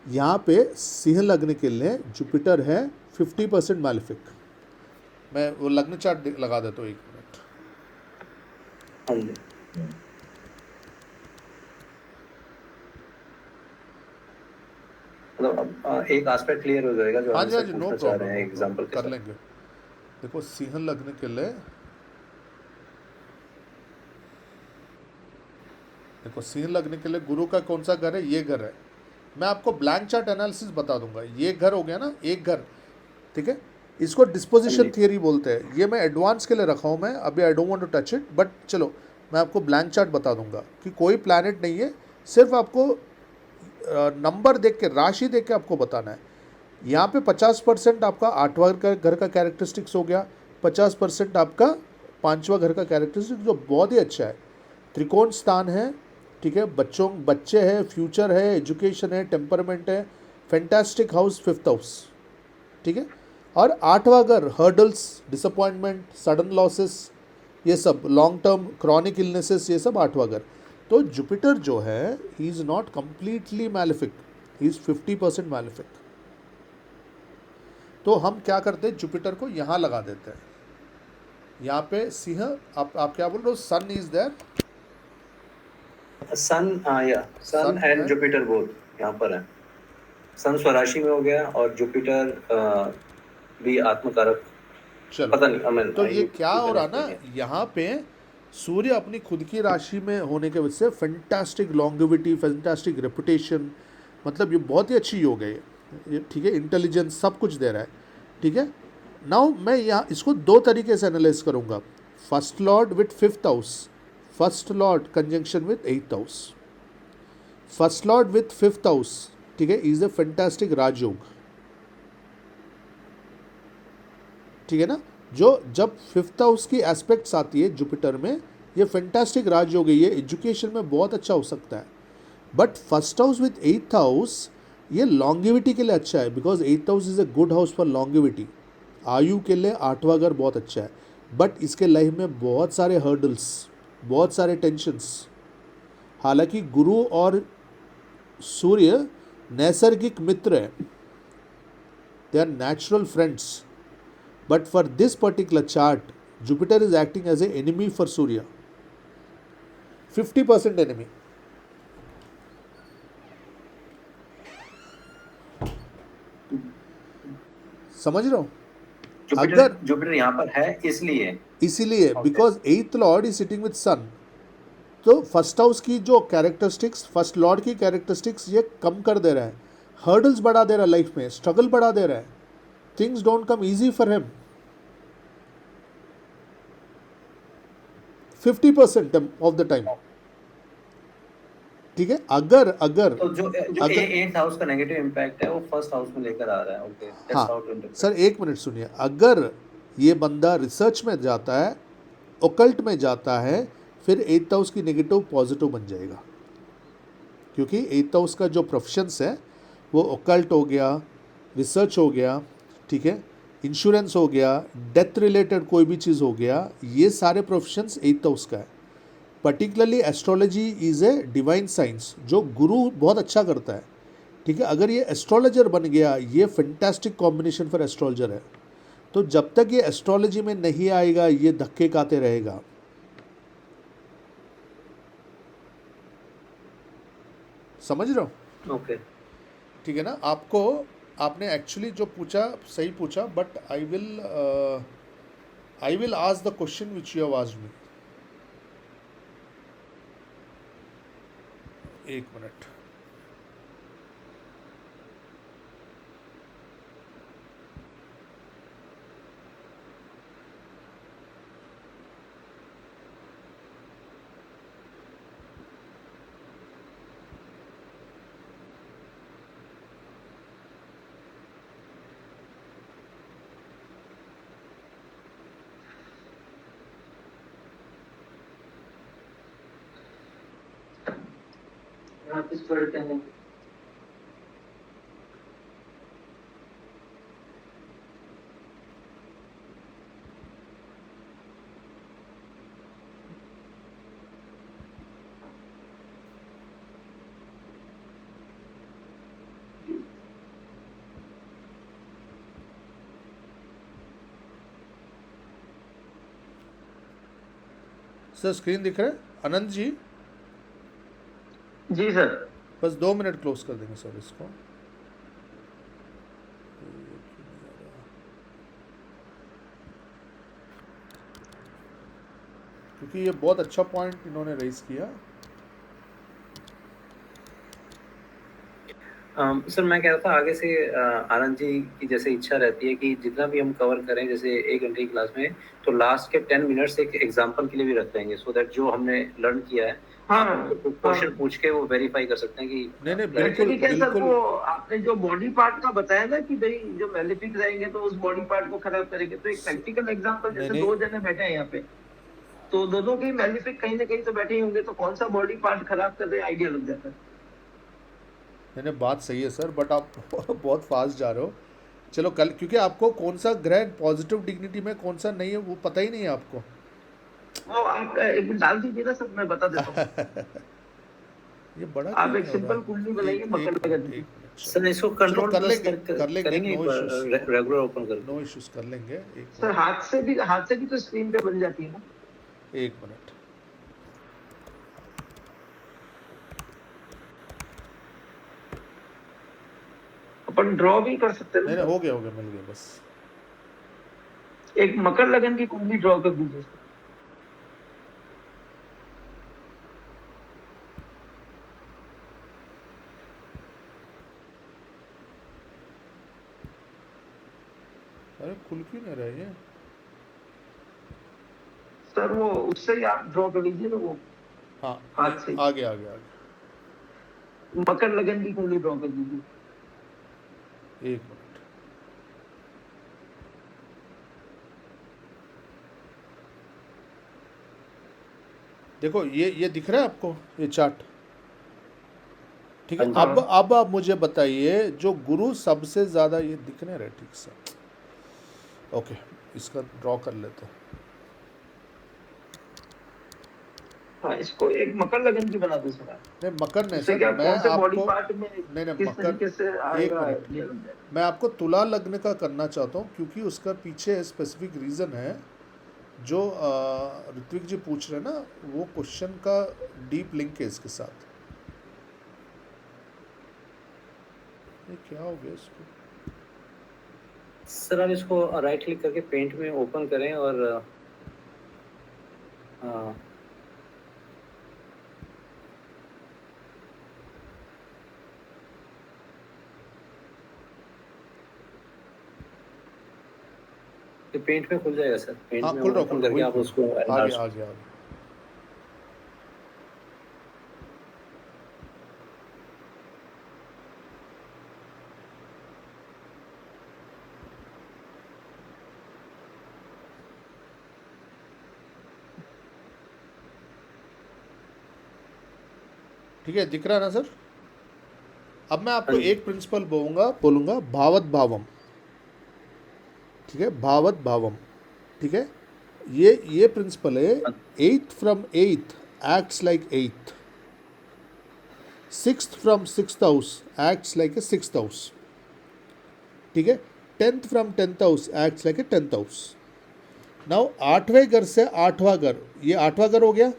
यहाँ पे सिंह लग्न के लिए जुपिटर है 50% मैलिफिक। मैं वो लग्न चार्ट लगा देता हूँ, 1 मिनट। हाँ जी। मतलब एक एस्पेक्ट क्लियर हो जाएगा जो हाँ हम जी, हाँ से जी, नो पूछना चाह रहे हैं प्रॉब्लम, एग्जांपल के कर साथ। लेंगे। देखो सिंह लग्न के लिए, देखो सिंह लग्न के लिए गुरु का कौन सा घर है? ये घर है। मैं आपको ब्लैंक चार्ट एनालिसिस बता दूंगा। ये घर हो गया ना, एक घर, ठीक है। इसको डिस्पोजिशन थियरी बोलते हैं। ये मैं एडवांस के लिए रखा हूँ मैं, अभी I don't want to touch it, but चलो मैं आपको ब्लैंक चार्ट बता दूंगा कि कोई प्लैनेट नहीं है, सिर्फ आपको नंबर देख के, राशि देख के आपको बताना है। यहाँ पे 50% आपका 8वां घर का कैरेक्टरिस्टिक्स हो गया, 50% आपका 5वां घर का कैरेक्टरिस्टिक्स, जो बहुत ही अच्छा है। त्रिकोण स्थान है, ठीक है, बच्चे हैं, फ्यूचर है, एजुकेशन है, टेम्परमेंट है, फैंटास्टिक हाउस 5th हाउस, ठीक है। और 8वां घर हर्डल्स, डिसअपॉइंटमेंट, सडन लॉसेस, ये सब लॉन्ग टर्म क्रॉनिक इलनेसेस, ये सब 8वां घर। तो जुपिटर जो है he is not completely malefic, he is 50% malefic. तो हम क्या करते हैं, जुपिटर को यहाँ लगा देते हैं। यहाँ पे सिंह, आप क्या बोल रहे हो? सन इज देयर, सन एंड है, जुपिटर बोथ यहाँ पर है। सन स्वराशि में हो गया और जुपिटर भी आत्मकारक, चलो। पता नहीं अमन तो ये क्या हो रहा ना, यहाँ पे सूर्य अपनी खुद की राशि में होने के वजह से फैंटास्टिक लॉन्गेविटी, फैंटास्टिक रेपुटेशन, मतलब ये बहुत ही अच्छी योग है ये, ठीक है, इंटेलिजेंस सब कुछ दे रहा है, ठीक है। नाउ मैं यहाँ इसको 2 तरीके से एनालाइज करूँगा। First Lord with 5th house, first Lord conjunction with 8th house. First Lord with 5th house, ठीक है, इज ए फैंटास्टिक राजयोग, ठीक है ना। जो जब 5th हाउस की एस्पेक्ट्स आती है जुपिटर में, ये फैंटास्टिक राजयोग है, ये एजुकेशन में बहुत अच्छा हो सकता है। But first house with 8th house ये लॉन्गेविटी के लिए अच्छा है, because 8th house is a good house for longevity. आयु के लिए 8वां घर बहुत अच्छा है, बट इसके लाइफ में बहुत सारे हर्डल्स, बहुत सारे टेंशन्स। हालांकि गुरु और सूर्य नैसर्गिक मित्र हैं, they are natural friends, but for this particular chart Jupiter is acting as an enemy for Surya, 50% enemy। समझ रहे हो? जुपिटर अगर जुपिटर यहाँ पर है इसलिए इसीलिए Okay. बिकॉज एथ लॉर्ड इज सिटिंग विद सन, तो फर्स्ट हाउस की जो कैरेक्टरिस्टिक्स, फर्स्ट लॉर्ड की कैरेक्टरिस्टिक्स ये कम कर दे रहा है, हर्डल्स बढ़ा दे रहा है लाइफ में, स्ट्रगल बढ़ा दे रहा है, things don't come easy for him 50% of the time. ठीक है, अगर अगर तो जो जो अगर एट्थ हाउस का नेगेटिव इम्पैक्ट है वो फर्स्ट हाउस में लेकर आ रहा है। ओके, दैट्स हाउ टू हाँ इंटरप्रेट। सर, एक मिनट सुनिए, अगर ये बंदा रिसर्च में जाता है, ओकल्ट में जाता है, फिर एट्थ हाउस की नेगेटिव पॉजिटिव बन जाएगा, क्योंकि एट्थ हाउस का जो प्रोफेशंस है वो ओकल्ट हो गया, रिसर्च हो गया, ठीक है, इंश्योरेंस हो गया, डेथ रिलेटेड कोई भी चीज़ हो गया, ये सारे प्रोफेशंस एट्थ हाउस का है। Particularly astrology is a divine science जो गुरु बहुत अच्छा करता है। ठीक है, अगर ये एस्ट्रोलॉजर बन गया, ये फैंटास्टिक कॉम्बिनेशन फॉर एस्ट्रोलॉजर है। तो जब तक ये एस्ट्रोलॉजी में नहीं आएगा ये धक्के खाते रहेगा। समझ रहे हो? ओके, ठीक है ना? आपको, आपने एक्चुअली जो पूछा सही पूछा, but I will ask the question which you have asked me. एक मिनट, आप इस पढ़ते हैं। सर स्क्रीन दिख रहा है आनंद जी? जी सर। बस 2 मिनट क्लोज कर देंगे सर इसको। क्योंकि ये बहुत अच्छा पॉइंट इन्होंने रेज किया। सर मैं कह रहा था आगे से आनंद जी की जैसे इच्छा रहती है कि जितना भी हम कवर करें, जैसे 1 घंटे की क्लास में, तो लास्ट के 10 मिनट्स एक एग्जांपल के लिए भी रख लेंगे, सो दैट जो हमने लर्न किया है हाँ, क्वेश्चन पूछ के वो वेरीफाई कर सकते हैं कि नहीं नहीं, correct बिल्कुल एक्चुअली क्या सर, बिल्कुल। वो आपने जो बॉडी पार्ट का बताया ना कि भाई जो मेलेफिक रहेंगे तो उस बॉडी पार्ट को खराब करेंगे, तो एक प्रैक्टिकल एग्जांपल, जैसे नहीं, दो जने बैठे हैं यहाँ पे, तो दोनों के मेलेफिक कहीं ना कहीं तो बैठे ही होंगे, तो कौन सा बॉडी पार्ट खराब कर रहे हैं आइडिया लग जाता है। नहीं नहीं, बात सही है सर, बट आप बहुत फास्ट जा रहे हो। चलो कल, क्योंकि आपको कौन सा ग्रह पॉजिटिव डिग्निटी में कौन सा नहीं है वो पता ही नहीं है आपको। वो आप एक मिनट डाल दीजिए ना सर, मैं बता देता हूँ। ये बड़ा आप क्यों एक नहीं हो रहा सिंपल कुंडली है? बनाइए, एक मकर लगा मिनट, दीजिए। एक मिनट सर इसको चलो कंट्रोल कर प्लस लेंगे, कर लेंगे, करेंगे नो इश्यूज, रेगुलर ओपन कर। नो इश्यूज, कर लेंगे। एक सर मिनट, हाथ से भी तो स्क्रीन पे बन जाती है ना। एक मिनट। अपन ड्रॉ भी कर सकते हैं नहीं ना नहीं, सर। हो गया, मिल गया बस। एक मकर लगन की कुंडली ड्रॉ कर दीजिए सर। अरे खुल क्यों नहीं रहा है ये? सर वो उससे ही आप ड्रॉ कर लीजिए ना, वो हाँ, हाथ से। आ गया, आ गया, आ गया। मकर लगन की कुंडली ड्रॉ कर दीजिए। एक मिनट, देखो ये दिख रहा है आपको, ये चार्ट? ठीक है, हाँ अब आप मुझे बताइए, जो गुरु सबसे ज़्यादा, ये दिख नहीं रहा है ठीक से? ओके, इसका ड्रॉ कर लेते हैं। हाँ, इसको एक मकर लगन की बना दो सर आप। नहीं मकर नहीं उससे सर, क्या, मैं कौन से बॉडी आपको, पार्ट में नहीं किस मकर, तरीके से एक आएगा मिनट, ये लग जाएगा। मैं आपको तुला लग्न का करना चाहता हूँ, क्योंकि उसका पीछे स्पेसिफिक रीज़न है। जो ऋत्विक जी पूछ रहे हैं ना, वो क्वेश्चन का डीप लिंक है इसके साथ। ये क्या हो गया इसको? सर आप इसको राइट क्लिक करके पेंट में ओपन करें और हाँ, ये पेंट में खुल जाएगा सर। पेंट हाँ में खुल रहा ओपन करके आप उसको आ enlarge गया आ गया आ गया। ठीक है, दिख रहा है ना सर? अब मैं आपको हाँ जी। एक प्रिंसिपल बोलूँगा भावत भावम। ठीक है, भावत भावम। ठीक है, ये प्रिंसिपल है। Eighth from eighth acts like eighth, sixth from sixth house acts like a sixth house. ठीक है, tenth from tenth house acts like a tenth house. Now आठवें घर से आठवां घर, ये आठवां घर हो गया।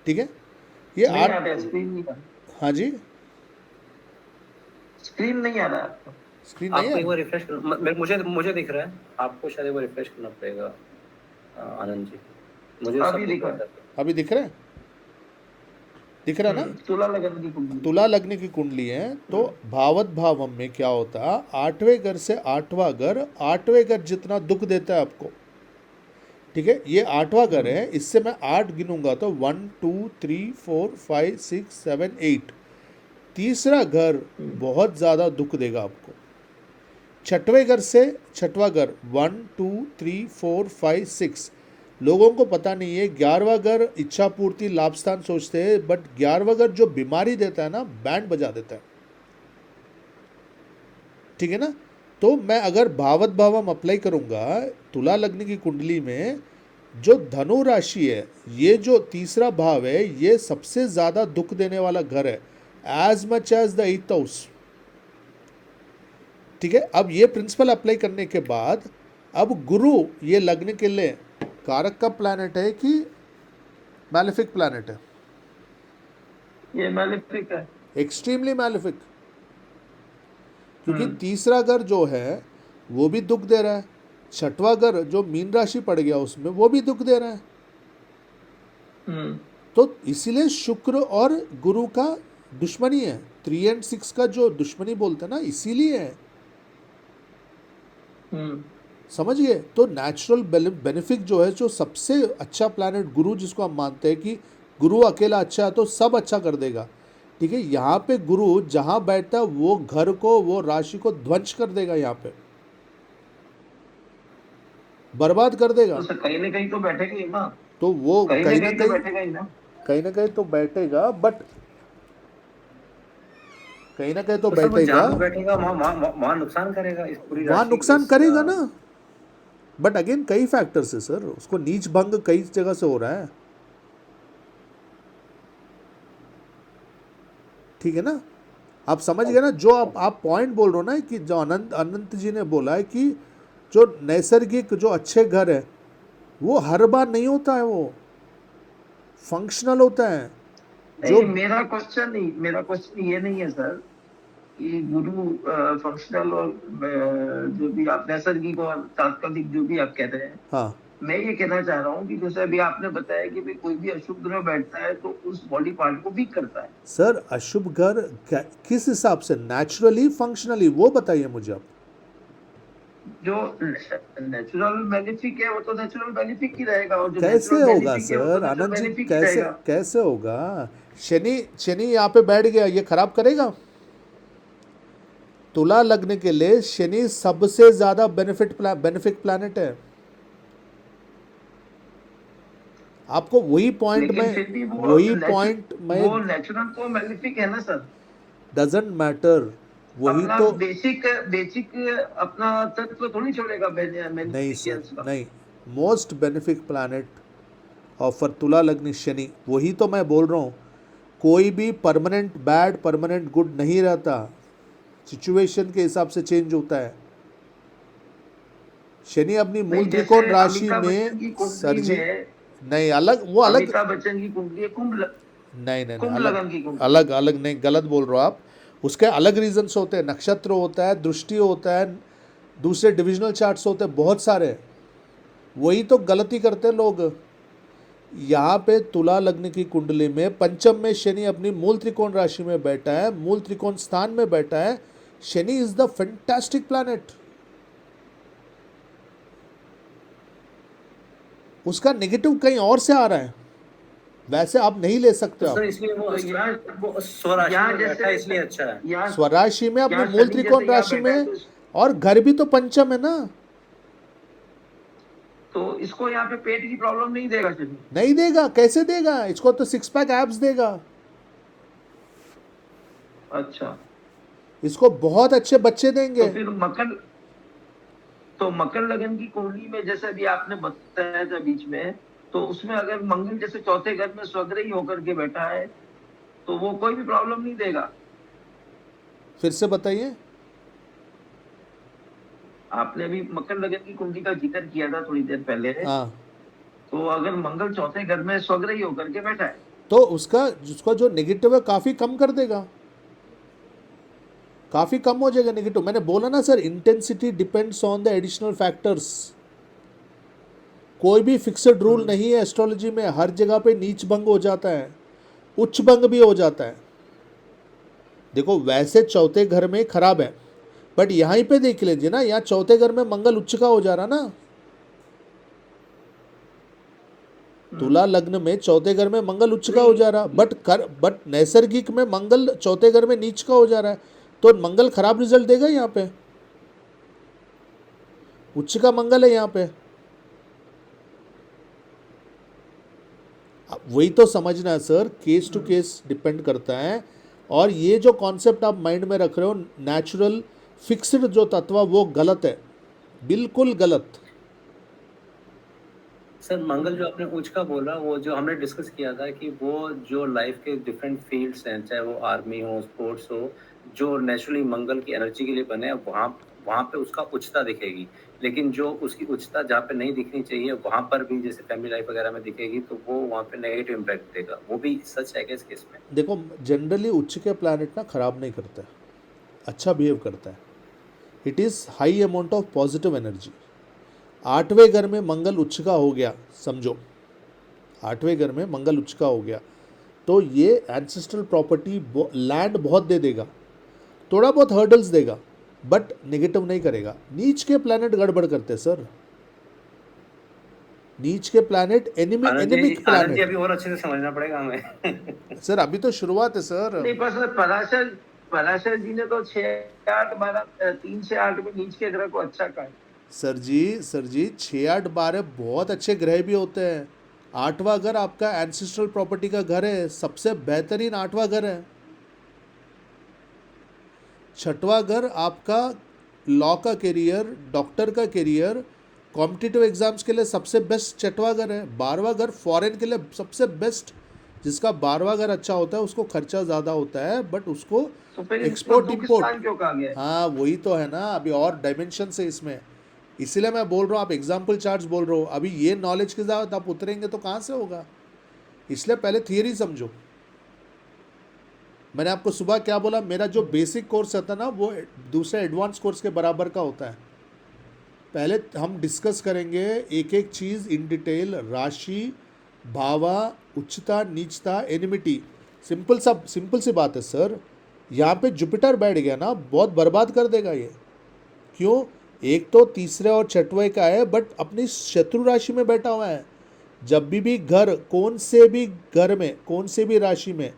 ठीक है, ये नहीं आ आठ, रहा, स्क्रीन नहीं आ रहा, हाँ जी, स्क्रीन नहीं आ रहा आपका। स्क्रीन नहीं आपको एक है। बार रिफ्रेश मुझे दिख रहा है, आपको शायद एक बार रिफ्रेश करना पड़ेगा आनंद जी। मुझे सब अभी दिख दिखा रहा है। है। अभी दिख रहा है? दिख रहा है ना? तुला लगन की कुंडली। तुला लगने की कुंडली है तो भावत भावम में क्या होता है, आठवें घर से आठवां घर, आठवें घर जितना दुख देता है आपको। ठीक है, ये आठवां घर है, इससे मैं 8 गिनूंगा तो 1 2 3 4 5 6 7 8। तीसरा घर बहुत ज़्यादा दुख देगा आपको। छठवें घर से छठवां घर 1 2 3 4 5 6, लोगों को पता नहीं है। 11वां घर इच्छा पूर्ति लाभ स्थान सोचते हैं, बट 11वां घर जो बीमारी देता है ना, बैंड बजा देता है। ठीक है ना? तो मैं अगर भावत भावम अप्लाई करूंगा तुला लग्न की कुंडली में, जो धनु राशि है, ये जो तीसरा भाव है, ये सबसे ज़्यादा दुख देने वाला घर है, as much as the 8th house. ठीक है, अब ये प्रिंसिपल अप्लाई करने के बाद, अब गुरु ये लग्न के लिए कारक का प्लैनेट है कि मैलेफिक प्लैनेट है? ये मैलेफिक है। एक्सट्रीमली मैलेफिक, क्योंकि तीसरा घर जो है वो भी दुख दे रहा है, छठवां घर जो मीन राशि पड़ गया उसमें वो भी दुख दे रहा है। तो इसीलिए शुक्र और गुरु का दुश्मनी है। 3 और 6 का जो दुश्मनी बोलते हैं ना, इसीलिए है। समझ गए? तो नेचुरल बेनिफिक जो है, जो सबसे अच्छा प्लैनेट गुरु, जिसको हम मानते हैं कि गुरु अकेला अच्छा है तो सब अच्छा कर देगा। ठीक है, यहाँ पे गुरु जहाँ बैठता है वो घर को, वो राशि को ध्वंस कर देगा, यहाँ पे बर्बाद कर देगा। तो कहीं ना कहीं तो बैठेगा ही ना। तो वो कहीं ना कहीं तो बैठेगा ही ना। कहीं ना कहीं तो बैठेगा, बट कहीं ना कहीं तो तो सर वो बैठेगा, जहाँ पे बैठेगा वहाँ नुकसान करेगा इस पूरी वहाँ राशि को, नुकसान इस, करेगा ना। बट अगेन कई फैक्टर्स है सर, उसको नीच भंग कई जगह से हो रहा है। ठीक है ना? आप समझ गए ना? जो आप पॉइंट बोल रहे हो ना, कि जो अनंत जी ने बोला है कि जो नैसर्गिक जो अच्छे घर है वो हर बार नहीं होता है, वो फंक्शनल होता है। जो मेरा क्वेश्चन ये नहीं है सर कि गुरु फंक्शनल और जो भी आप नैसर्गिक और तात्कालिक जो भी आप कह रहे हैं, हाँ, मैं ये कहना चाह रहा हूँ कि जैसे अभी आपने बताया कि भाई कोई भी अशुभ ग्रह बैठता है तो उस बॉडी पार्ट को वीक करता है। सर अशुभ घर किस हिसाब से, नेचुरली फंक्शनली, वो बताइए मुझे आप। जो नेचुरल बेनिफिक है वो तो नेचुरल बेनिफिक ही रहेगा, और जो कैसे नेचुरल होगा बेनिफिक है वो तो sir natural Anand ji? Benefic ही रहेगा। कैसे होगा? शनि यहाँ पे बैठ गया, ये खराब करेगा? तुला लगने के लिए शनि सबसे ज्यादा बेनिफिक प्लैनेट है। आपको वही पॉइंट लेकिन में, फिर भी वो नेचुरल तो बेनिफिक है ना सर। डजंट मैटर, वही अपना तो। बेसिक अपना तत्व थोड़ी छोड़ेगा नहीं सर, बेनिफिशियंस का। नहीं, मोस्ट बेनिफिक प्लैनेट ऑफर तुला लग्नि शनि, वही तो मैं बोल रहा हूँ। कोई भी परमानेंट बैड परमानेंट गुड नहीं रहता, सिचुएशन के हिसाब से चेंज होता है। शनि अपनी मूल त्रिकोण राशि में, सर जी नहीं, अलग, वो अलग, अमिताभ बच्चन की कुंडली है नहीं, कुंभ अलग लगन की कुंडली। अलग नहीं, गलत बोल रहे हो आप। उसके अलग रीजंस होते हैं, नक्षत्र होता है, दृष्टि होता है, दूसरे डिविजनल चार्ट्स होते हैं बहुत सारे, वही तो गलती करते हैं लोग। यहाँ पे तुला लग्न की कुंडली में पंचम में शनि अपनी मूल त्रिकोण राशि में बैठा है, मूल त्रिकोण स्थान में बैठा है। Shani is the fantastic planet. उसका नेगेटिव कहीं और से आ रहा है, वैसे आप नहीं ले सकते। तो आप सर इसलिए वो तो वो स्वराशि यहाँ में बैठा है जैसे इसलिए अच्छा है। यहाँ स्वराशि में अपने यहाँ मूल शनि त्रिकोण जैसे यहाँ राशि बैठा है में, और घर भी तो पंचम है ना। तो इसको यहाँ पे पेट की प्रॉब्लम नहीं देगा शनि? नहीं देगा, कैसे देगा? इसको तो 6 पैक एब्स देगा। अच्छा, इसको बहुत अच्छे बच्चे देंगे। तो फिर मकर लगन की कुंडली में जैसे भी आपने बताया था बीच में, तो उसमें अगर मंगल जैसे चौथे घर में स्वग्रही होकर के बैठा है तो वो कोई भी प्रॉब्लम नहीं देगा? फिर से बताइए। आपने अभी मकर लगन की कुंडली का जिक्र किया था थोड़ी देर पहले। हाँ, तो अगर मंगल चौथे घर में स्वग्रही होकर के बैठा है तो उसका जो नेगेटिव है काफ़ी कम कर देगा, काफ़ी कम हो जाएगा नेगेटिव। मैंने बोला ना sir, intensity depends on the additional factors. कोई भी फिक्स्ड रूल नहीं है एस्ट्रोलॉजी में। हर जगह पे नीच भंग हो जाता है, उच्च भंग भी हो जाता है। देखो वैसे चौथे घर में खराब है, बट यहीं पे देख लीजिए ना, यहाँ चौथे घर में मंगल उच्च का हो जा रहा ना। तुला लग्न में चौथे घर में मंगल उच्च का हो जा रहा, बट नैसर्गिक में मंगल चौथे घर में नीच का हो जा रहा है, तो मंगल खराब रिजल्ट देगा यहाँ पे। उच्च का मंगल है यहाँ पे। अब वही तो समझना है sir, case to case depend करता है। और ये जो कॉन्सेप्ट आप माइंड में रख रहे हो नेचुरल फिक्स्ड जो तत्व, वो गलत है, बिल्कुल गलत। सर मंगल जो आपने उच्च का बोला, वो जो हमने डिस्कस किया था कि वो जो लाइफ के डिफरेंट फील्ड्स हैं, चाहे वो आर्मी हो, स्पोर्ट्स हो, जो नेचुरली मंगल की एनर्जी के लिए बने हैं, वहाँ वहाँ पे उसका उच्चता दिखेगी। लेकिन जो उसकी उच्चता जहाँ पे नहीं दिखनी चाहिए, वहाँ पर भी जैसे फैमिली लाइफ वगैरह में दिखेगी, तो वो वहाँ पे नेगेटिव इम्पैक्ट देगा। वो भी सच है क्या इस केस में? देखो जनरली उच्च के प्लैनेट ना खराब नहीं करता है, अच्छा बिहेव करता है। It is high amount of positive energy. 8वें घर में मंगल उच्च का हो गया, समझो 8वें घर में मंगल उच्च का हो गया, तो ये एंसेस्ट्रल प्रॉपर्टी लैंड बहुत दे देगा, थोड़ा बहुत हर्डल्स देगा, बट नेगेटिव नहीं करेगा। नीच के प्लैनेट गड़बड़ करते हैं सर। नीच के planet anaemic Anand ji planet. अभी और अच्छे से समझना पड़ेगा हमें। सर अभी तो शुरुआत है सर। नहीं, पर पराशर जी ने तो 6 8 12 3 6 8 में नीच के ग्रह को अच्छा कहा है। सर जी 6 8 12 बहुत अच्छे ग्रह भी होते हैं। 8वां घर आपका एंसेस्ट्रल प्रॉपर्टी का घर है, सबसे बेहतरीन 8वां घर है। 6वां घर आपका लॉ का करियर, डॉक्टर का करियर, कॉम्पिटिटिव एग्जाम्स के लिए सबसे बेस्ट 6वां घर है। 12वां घर फॉरेन के लिए सबसे बेस्ट। जिसका 12वां घर अच्छा होता है उसको खर्चा ज़्यादा होता है, बट उसको तो फिर एक्सपोर्ट दुख इंपोर्ट। स्थान क्यों कहा गया है? हाँ वही तो है ना, अभी और डायमेंशन है इसमें, इसीलिए मैं बोल रहा हूँ। आप एग्जाम्पल चार्ट्स बोल रहे हो, अभी ये नॉलेज के साथ आप उतरेंगे तो कहाँ से होगा। इसलिए पहले थियरी समझो। मैंने आपको सुबह क्या बोला, मेरा जो बेसिक कोर्स होता है ना, वो दूसरे एडवांस कोर्स के बराबर का होता है। पहले हम डिस्कस करेंगे एक एक चीज़ इन डिटेल, राशि, भावा, उच्चता, नीचता, एनिमिटी। सिंपल सी बात है सर। यहाँ पे जुपिटर बैठ गया ना, बहुत बर्बाद कर देगा ये। क्यों? एक तो तीसरे और 6वें का है, बट अपनी शत्रु राशि में बैठा हुआ है। जब भी घर, कौन से भी घर में, कौन से भी राशि में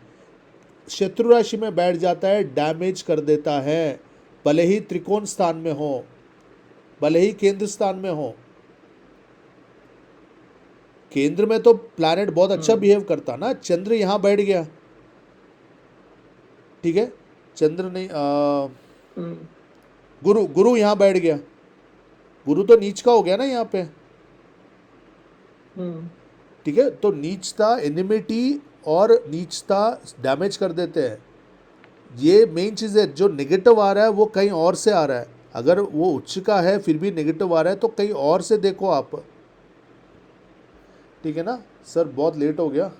शत्रु राशि में बैठ जाता है, डैमेज कर देता है। भले ही त्रिकोण स्थान में हो, भले ही केंद्र स्थान में हो। केंद्र में तो प्लैनेट बहुत अच्छा बिहेव करता ना। चंद्र यहाँ बैठ गया, ठीक है, चंद्र नहीं, गुरु यहाँ बैठ गया। गुरु तो नीच का हो गया ना यहाँ पे, ठीक है। तो नीचता, एनिमिटी और नीचता डैमेज कर देते हैं। ये मेन चीज़ है। जो नेगेटिव आ रहा है वो कहीं और से आ रहा है। अगर वो उच्च का है फिर भी नेगेटिव आ रहा है तो कहीं और से देखो आप, ठीक है ना सर। बहुत लेट हो गया।